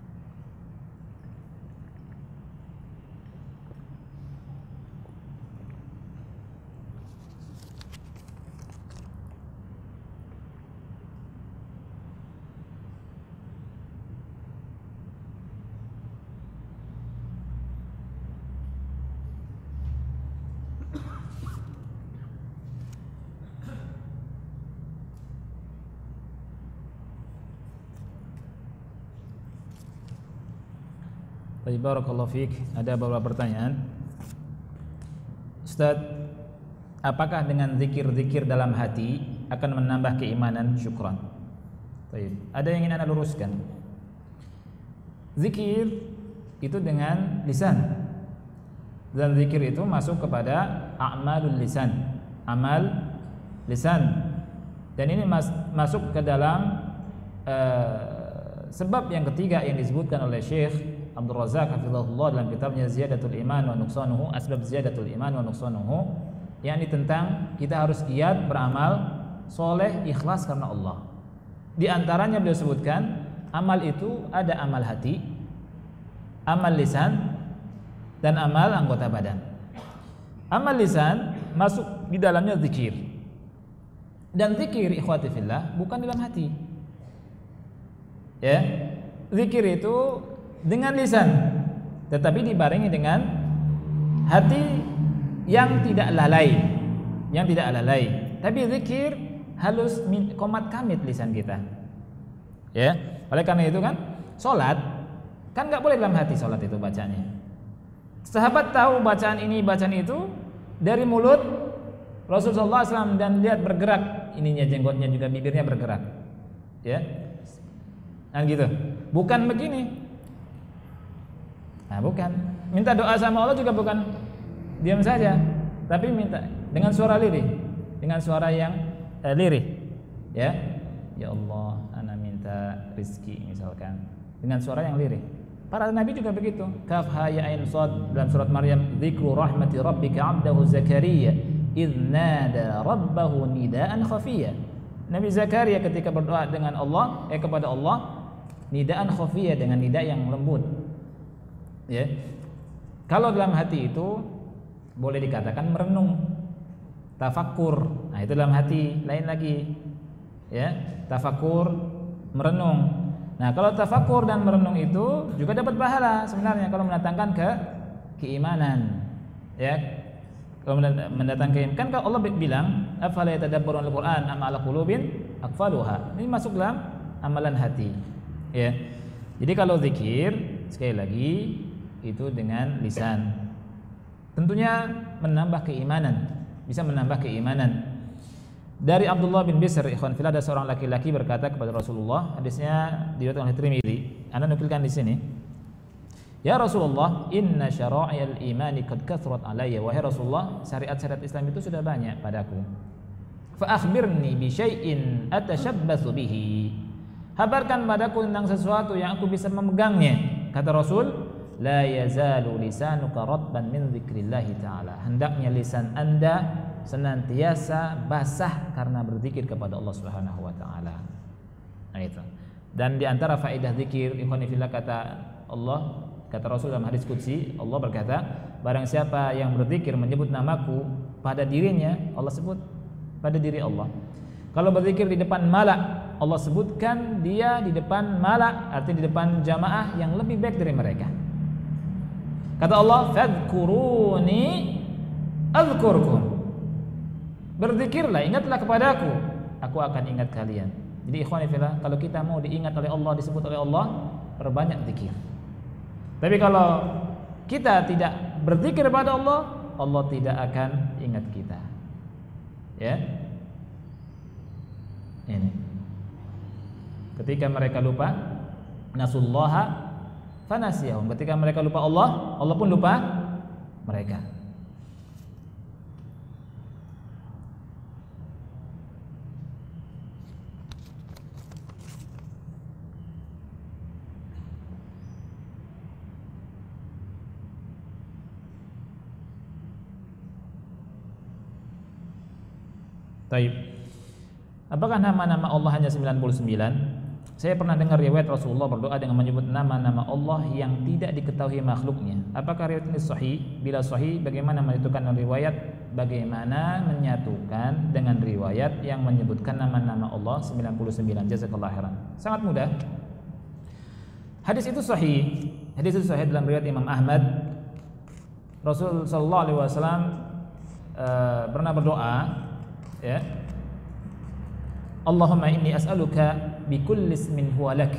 Baik, barakallahu fiik. Ada beberapa pertanyaan. Ustaz, apakah dengan zikir-zikir dalam hati akan menambah keimanan? Syukran. Baik, ada yang ingin Anda luruskan. Zikir itu dengan lisan. Dan zikir itu masuk kepada a'malul lisan, amal lisan. Dan ini masuk ke dalam sebab yang ketiga yang disebutkan oleh Syekh Abdul Razak hafizahullah dalam kitabnya Ziyadatul Iman wa Nuqsanuhu, Asbab Ziyadatul Iman wa Nuqsanuhu, yakni tentang kita harus giat beramal soleh ikhlas karena Allah. Di antaranya beliau sebutkan amal itu ada amal hati, amal lisan, dan amal anggota badan. Amal lisan masuk di dalamnya zikir. Dan zikir ikhwati fillah bukan dalam hati. Ya, zikir itu dengan lisan, tetapi dibarengi dengan hati yang tidak lalai, Tapi zikir halus komat kamit lisan kita. Ya, oleh karena itu kan, solat kan nggak boleh dalam hati solat itu bacanya. Sahabat tahu bacaan ini, bacaan itu dari mulut Rasulullah SAW dan lihat bergerak ininya, jenggotnya juga, bibirnya bergerak. Ya, nah gitu. Bukan begini. Nah, bukan. Minta doa sama Allah juga bukan diam saja, tapi minta dengan suara lirih, dengan suara yang lirih. Ya, ya Allah, ana minta rizki misalkan, dengan suara yang lirih. Para nabi juga begitu. Kaf ha ya ain sad dalam surat Maryam, dzikru rahmati rabbika 'abdahu Zakaria idz nada rabbahu nidaan khafiyya. Nabi Zakaria ketika berdoa dengan Allah, kepada Allah, nidaan khafiyya, dengan nida yang lembut. Ya. Kalau dalam hati itu boleh dikatakan merenung, tafakkur. Nah, itu dalam hati, lain lagi. Ya, tafakkur, merenung. Nah, kalau tafakkur dan merenung itu juga dapat pahala sebenarnya kalau mendatangkan keimanan. Ya. Kalau mendatangkan keimanan, kan kalau Allah bilang, "Afala yatadabbaruna al-Qur'an am 'ala qulubin aqfaluha." Ini masuk dalam amalan hati. Ya. Jadi kalau zikir sekali lagi itu dengan lisan, tentunya menambah keimanan, bisa menambah keimanan. Dari Abdullah bin Bisr ikhwan fillah, ada seorang laki-laki berkata kepada Rasulullah, hadisnya diriwayatkan oleh Tirmidzi, Anda nukilkan di sini. Ya Rasulullah, inna syara'iyal imani qad kathrat alayya. Wahai Rasulullah, syariat-syariat Islam itu sudah banyak padaku. Fa akhbirni bi syai'in atashabbatsu bihi. Habarkan padaku tentang sesuatu yang aku bisa memegangnya. Kata Rasul, la yazalu lisanuka ratban min dzikrillah ta'ala. Hendaknya lisan Anda senantiasa basah karena berzikir kepada Allah Subhanahu wa taala. Nah itu. Dan di antara faedah zikir, ikhwan fillah, kata Allah, kata Rasul dalam hadis qudsi, Allah berkata, barang siapa yang berzikir menyebut namaku pada dirinya, Allah sebut pada diri Allah. Kalau berzikir di depan malak, Allah sebutkan dia di depan malak, artinya di depan jamaah yang lebih baik dari mereka. Kata Allah, fadhkuruni adzkurkum. Berzikirlah, ingatlah kepadaku, aku akan ingat kalian. Jadi ikhwan fillah, kalau kita mau diingat oleh Allah, disebut oleh Allah, perbanyak zikir. Tapi kalau kita tidak berzikir kepada Allah, Allah tidak akan ingat kita. Ya. Ini. Ketika mereka lupa, nasullaha fanasiyahum. Ketika mereka lupa Allah, Allah pun lupa mereka. Taib. Apakah nama-nama Allah hanya 99? Saya pernah dengar riwayat Rasulullah berdoa dengan menyebut nama-nama Allah yang tidak diketahui makhluknya. Apakah riwayat ini sahih? Bila sahih, bagaimana menentukan riwayat? Bagaimana menyatukan dengan riwayat yang menyebutkan nama-nama Allah 99? Jazakallahu khairan. Sangat mudah. Hadis itu sahih. Hadis itu sahih dalam riwayat Imam Ahmad. Rasul sallallahu alaihi wasallam pernah berdoa, ya. Allahumma inni as'aluka bikulli ismin huwa lak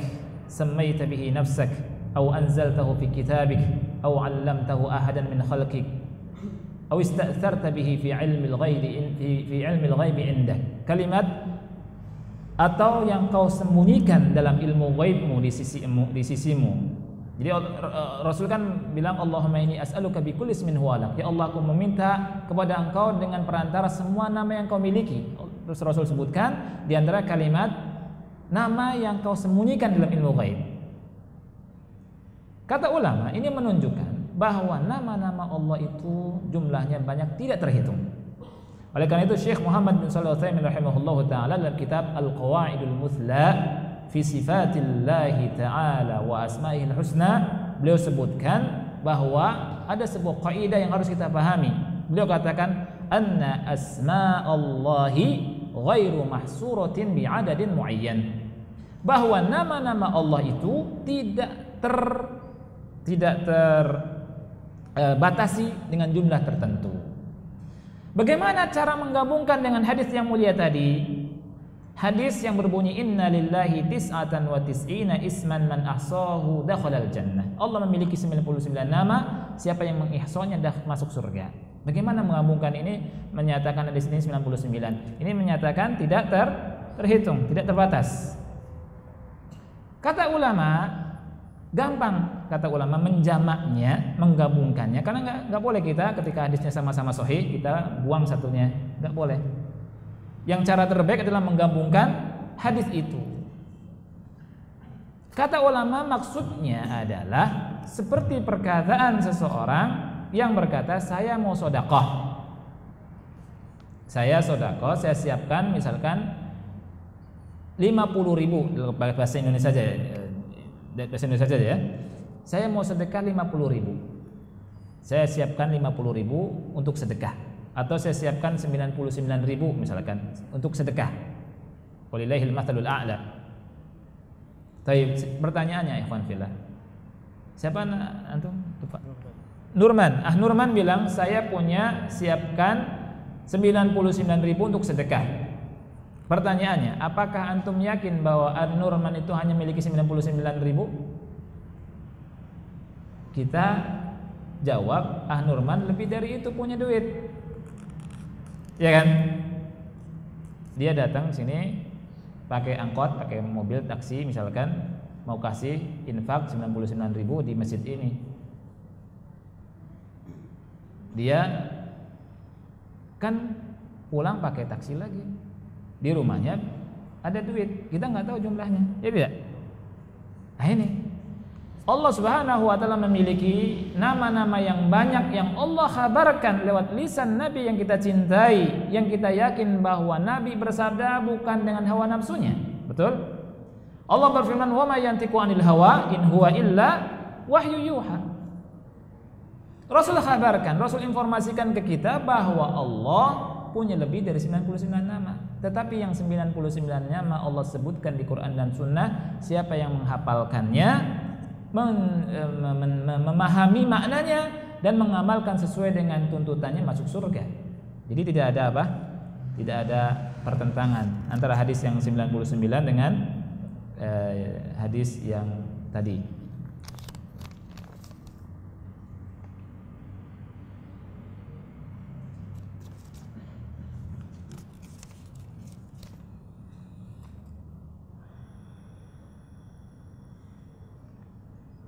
sammaita bihi nafsak aw anzaltahu fi kitabik aw 'allamtahu ahadan min khalqik aw ista'tharta bihi fi 'ilmi al-ghaibi fi 'ilmi al-ghaibi 'indak. Kalimat atau yang kau sembunyikan dalam ilmu ghaibmu di sisimu. Jadi Rasul kan bilang Allahumma inni as'aluka bikulli ismin huwa lak. Ya Allah, aku meminta kepada Engkau dengan perantara semua nama yang kau miliki. Terus Rasul sebutkan di antara kalimat nama yang kau sembunyikan dalam ilmu ghaib. Kata ulama, ini menunjukkan bahwa nama-nama Allah itu jumlahnya banyak, tidak terhitung. Oleh karena itu Syekh Muhammad bin Shalih Al-Utsaimin rahimahullahu taala dalam kitab Al-Qawaidul Muthla fi Sifatillahi ta'ala wa Asma'ihil Husna, beliau sebutkan bahwa ada sebuah kaidah yang harus kita pahami. Beliau katakan anna asma'allahi ghairu mahsuratin bi'adadin muayyan, bahwa nama-nama Allah itu tidak terbatasi dengan jumlah tertentu. Bagaimana cara menggabungkan dengan hadis yang mulia tadi? Hadis yang berbunyi inna lillahi tis'atan wa tis'ina isman man ahsahu dakhalal jannah. Allah memiliki 99 nama, siapa yang mengihsanya dah masuk surga. Bagaimana menggabungkan ini? Menyatakan hadis ini 99. Ini menyatakan tidak terhitung, tidak terbatas. Kata ulama, gampang kata ulama menjamaknya, menggabungkannya, karena nggak boleh kita ketika hadisnya sama-sama sahih kita buang satunya, nggak boleh. Yang cara terbaik adalah menggabungkan hadis itu. Kata ulama maksudnya adalah seperti perkataan seseorang yang berkata saya mau sedekah. Saya sedekah, saya siapkan misalkan 50.000 bahasa Indonesia saja. Bahasa Indonesia saja ya. Saya mau sedekah 50.000. Saya siapkan 50.000 untuk sedekah. Atau saya siapkan 99.000 misalkan untuk sedekah. Walillahil mathalul a'la. Baik, pertanyaannya ikhwan fillah. Siapa antum? Lupa. Nurman. Nurman bilang saya punya siapkan 99.000 untuk sedekah. Pertanyaannya, apakah antum yakin bahwa Nurman itu hanya memiliki 99.000? Kita jawab, Nurman lebih dari itu punya duit. Ya kan? Dia datang sini pakai angkot, pakai mobil taksi misalkan, mau kasih infak 99.000 di masjid ini. Dia kan pulang pakai taksi lagi. Di rumahnya ada duit, kita nggak tahu jumlahnya. Ya tidak? Nah ini Allah Subhanahu wa taala memiliki nama-nama yang banyak yang Allah kabarkan lewat lisan Nabi yang kita cintai, yang kita yakin bahwa Nabi bersabda bukan dengan hawa nafsunya. Betul? Allah berfirman, "Wa ma yantiqu 'anil hawa in huwa illa wahyu yuha." Rasul kabarkan, Rasul informasikan ke kita bahwa Allah punya lebih dari 99 nama. Tetapi yang 99 nama Allah sebutkan di Quran dan Sunnah, siapa yang menghafalkannya, memahami maknanya dan mengamalkan sesuai dengan tuntutannya masuk surga. Jadi tidak ada apa? Tidak ada pertentangan antara hadis yang 99 dengan hadis yang tadi.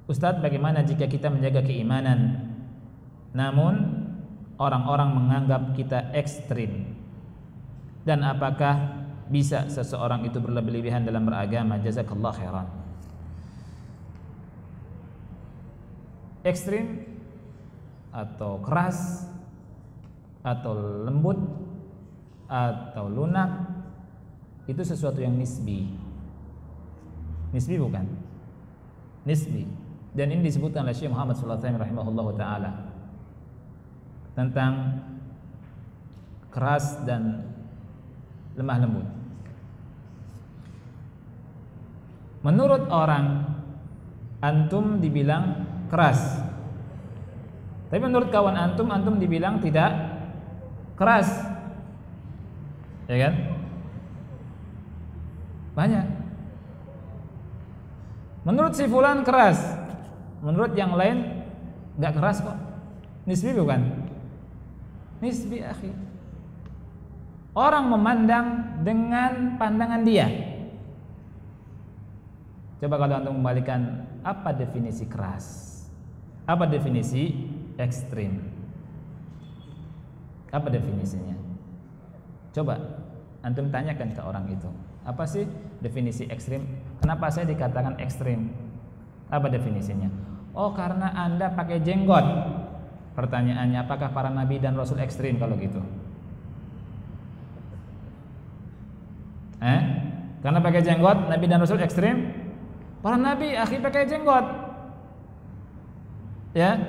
Ustadz, bagaimana jika kita menjaga keimanan namun orang-orang menganggap kita ekstrim? Dan apakah bisa seseorang itu berlebih-lebihan dalam beragama? Jazakallah khairan. Ekstrim atau keras atau lembut atau lunak itu sesuatu yang nisbi. Nisbi bukan? Nisbi. Dan ini disebutkan oleh Syekh Muhammad sallallahu alaihi wasallam rahimahullahu taala tentang keras dan lemah lembut. Menurut orang antum dibilang keras, tapi menurut kawan antum dibilang tidak keras, ya kan? Banyak. Menurut si fulan keras, menurut yang lain nggak keras kok. Nisbi bukan? Nisbi akhi. Orang memandang dengan pandangan dia. Coba kalau antum kembalikan, apa definisi keras? Apa definisi ekstrim? Apa definisinya? Coba antum tanyakan ke orang itu. Apa sih definisi ekstrim? Kenapa saya dikatakan ekstrim? Apa definisinya? Oh, karena Anda pakai jenggot. Pertanyaannya, apakah para nabi dan rasul ekstrim kalau gitu? Karena pakai jenggot, nabi dan rasul ekstrim? Para nabi akhi pakai jenggot. Ya.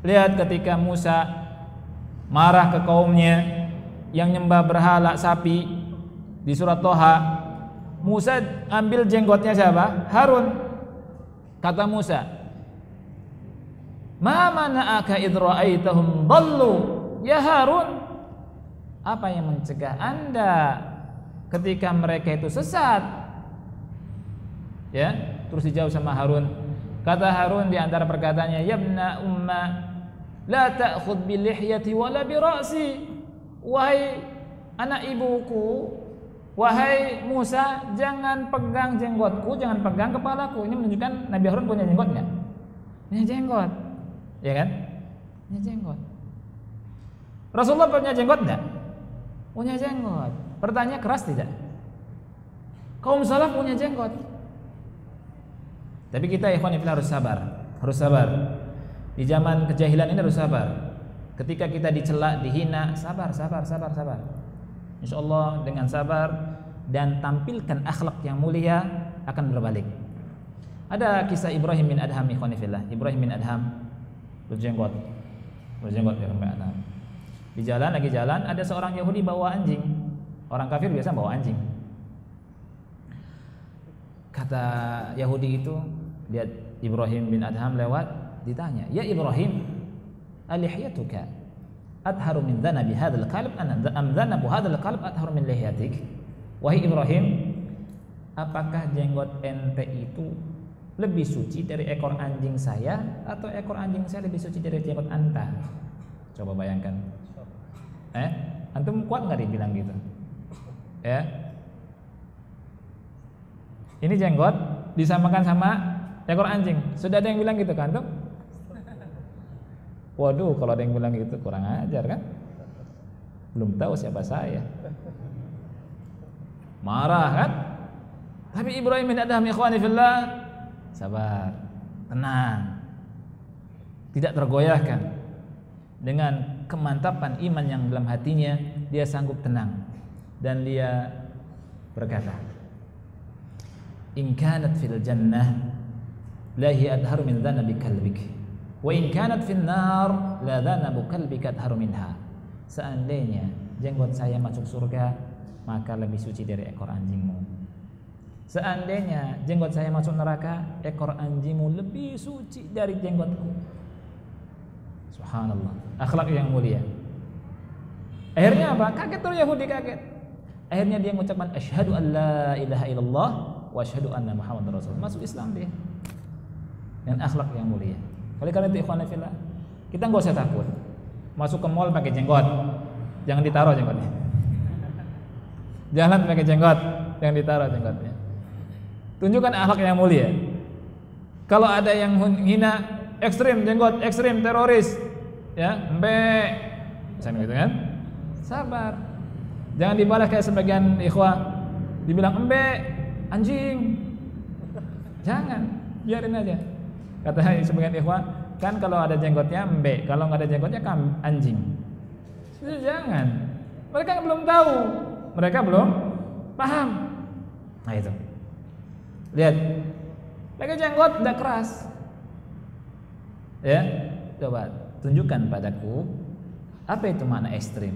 Lihat ketika Musa marah ke kaumnya yang nyembah berhala sapi di surat Toha, Musa ambil jenggotnya siapa? Harun. Kata Musa, "Ma mana'aka idh ra'aitahum dhallu?" Ya Harun, apa yang mencegah Anda ketika mereka itu sesat? Ya, terus dijawab sama Harun. Kata Harun di antara perkataannya, "Ya ibna umma, la ta'khudh bi lihyati wala bi ra'si." Wahai anak ibuku, wahai Musa, jangan pegang jenggotku, jangan pegang kepalaku. Ini menunjukkan Nabi Harun punya jenggot enggak? Punya jenggot. Ya kan? Punya jenggot. Rasulullah punya jenggot enggak? Punya jenggot. Pertanyaan keras tidak? Kaum salaf punya jenggot. Tapi kita ikhwan fillah harus sabar. Harus sabar. Di zaman kejahilan ini harus sabar. Ketika kita dicela, dihina, sabar. Insyaallah dengan sabar dan tampilkan akhlak yang mulia akan berbalik. Ada kisah Ibrahim bin Adham ikhwan fillah. Ibrahim bin Adham berjenggot ya Adham. Di jalan, lagi jalan, ada seorang Yahudi bawa anjing. Orang kafir biasa bawa anjing. Kata Yahudi itu, lihat Ibrahim bin Adham lewat, ditanya, "Ya Ibrahim, alihyatuka atharu min dhanabi hadzal qalb am dhanabu hadzal qalb atharu min lihyatik?" Wahai Ibrahim, apakah jenggot ente itu lebih suci dari ekor anjing saya atau ekor anjing saya lebih suci dari jenggot anta? Coba bayangkan. Antum kuat enggak dibilang gitu? Ya. Ini jenggot disamakan sama ekor anjing. Sudah ada yang bilang gitu kan, antum? Waduh, kalau ada yang bilang gitu kurang ajar kan? Belum tahu siapa saya. Marah kan? Tapi Ibrahim bin Adham ikhwani fillah sabar, tenang. Tidak tergoyahkan. Dengan kemantapan iman yang dalam hatinya, dia sanggup tenang dan dia berkata, "In kanat fil jannah la hiya adharu min dhanabi kalbik. Wa in kanat fin nar la dhanabu kalbika adharu minha." Seandainya jenggot saya masuk surga, maka lebih suci dari ekor anjingmu. Seandainya jenggot saya masuk neraka, ekor anjingmu lebih suci dari jenggotku. Subhanallah, akhlak yang mulia. Akhirnya apa? Kaget tuh Yahudi, kaget. Akhirnya dia mengucapkan asyhadu an la ilaha illallah wa asyhadu anna Muhammadar Rasulullah. Masuk Islam dia. Dengan akhlak yang mulia. Oleh karena itu ikhwan fillah, kita enggak usah takut. Masuk ke mall pakai jenggot, jangan ditaruh jenggotnya. Jalan pakai jenggot, jangan ditaruh jenggotnya. Tunjukkan akhlak yang mulia. Kalau ada yang hina, ekstrim jenggot, ekstrim teroris, ya, misalnya gitu kan? Sabar. Jangan dibalas kayak sebagian ikhwah, dibilang anjing. Jangan, biarin aja. Kata sebagian ikhwah, kan kalau ada jenggotnya kalau nggak ada jenggotnya kan anjing. Jangan. Mereka belum tahu, mereka belum paham. Nah itu. Lihat, pakai jenggot tidak keras. Ya, coba tunjukkan padaku apa itu makna ekstrim.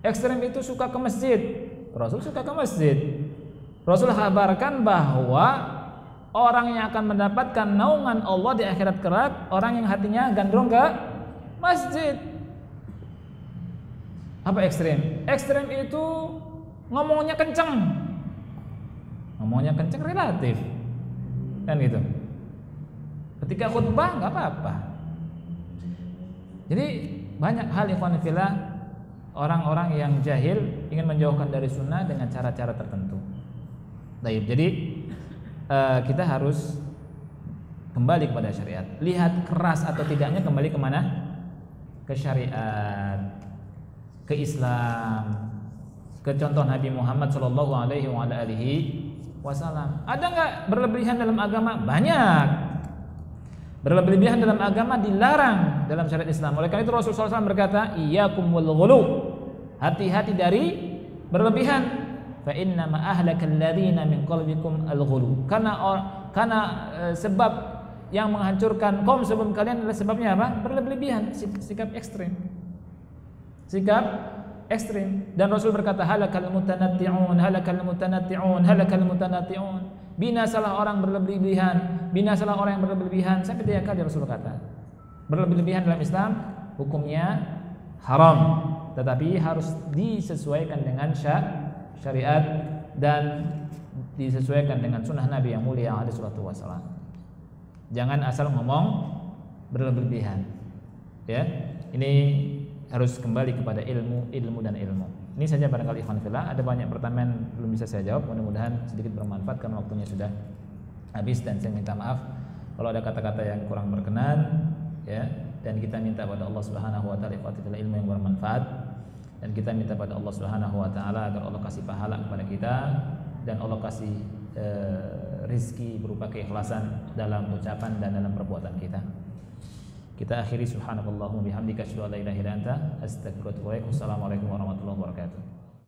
Ekstrim itu suka ke masjid. Rasul suka ke masjid. Rasul kabarkan bahwa orang yang akan mendapatkan naungan Allah di akhirat kelak orang yang hatinya gandrung ke masjid. Apa ekstrim? Ekstrim itu ngomongnya kenceng. Ngomongnya kenceng relatif, kan gitu. Ketika khutbah nggak apa-apa. Jadi banyak hal ikhwan fillah, orang-orang yang jahil ingin menjauhkan dari sunnah dengan cara-cara tertentu. Baik, jadi kita harus kembali kepada syariat. Lihat keras atau tidaknya kembali kemana? Ke syariat, ke Islam, ke contoh Nabi Muhammad SAW. Ada nggak berlebihan dalam agama? Banyak. Berlebihan dalam agama dilarang dalam syariat Islam. Oleh karena itu Rasulullah SAW berkata, iyyakum wal ghulu. Hati-hati dari berlebihan. Fa inna ma ahlakal ladzina min qalbikum al ghulu. Karena sebab yang menghancurkan kaum sebelum kalian adalah sebabnya apa? Berlebihan, sikap ekstrim. Sikap ekstrim. Dan Rasul berkata, halakal mutanatti'un, halakal mutanatti'un, halakal mutanatti'un. Binasalah orang berlebihan, binasalah orang yang berlebihan. Sampai 3 kali Rasul kata. Berlebihan dalam Islam hukumnya haram, tetapi harus disesuaikan dengan syariat dan disesuaikan dengan sunnah Nabi yang mulia alaihi salatu wasallam. Jangan asal ngomong berlebihan. Ya, ini harus kembali kepada ilmu dan ilmu. Ini saja barangkali ikhwan fillah. Ada banyak pertanyaan belum bisa saya jawab. Mudah-mudahan sedikit bermanfaat karena waktunya sudah habis dan saya minta maaf kalau ada kata-kata yang kurang berkenan, ya. Dan kita minta pada Allah Subhanahu wa taala ilmu yang bermanfaat, dan kita minta pada Allah Subhanahu wa taala agar Allah kasih pahala kepada kita dan Allah kasih rizki berupa keikhlasan dalam ucapan dan dalam perbuatan kita. Kita akhiri subhanakallahumma bihamdika asyhadu an la ilaha illa anta astaghfiruka wa atubu ilaik. Wassalamualaikum warahmatullahi wabarakatuh.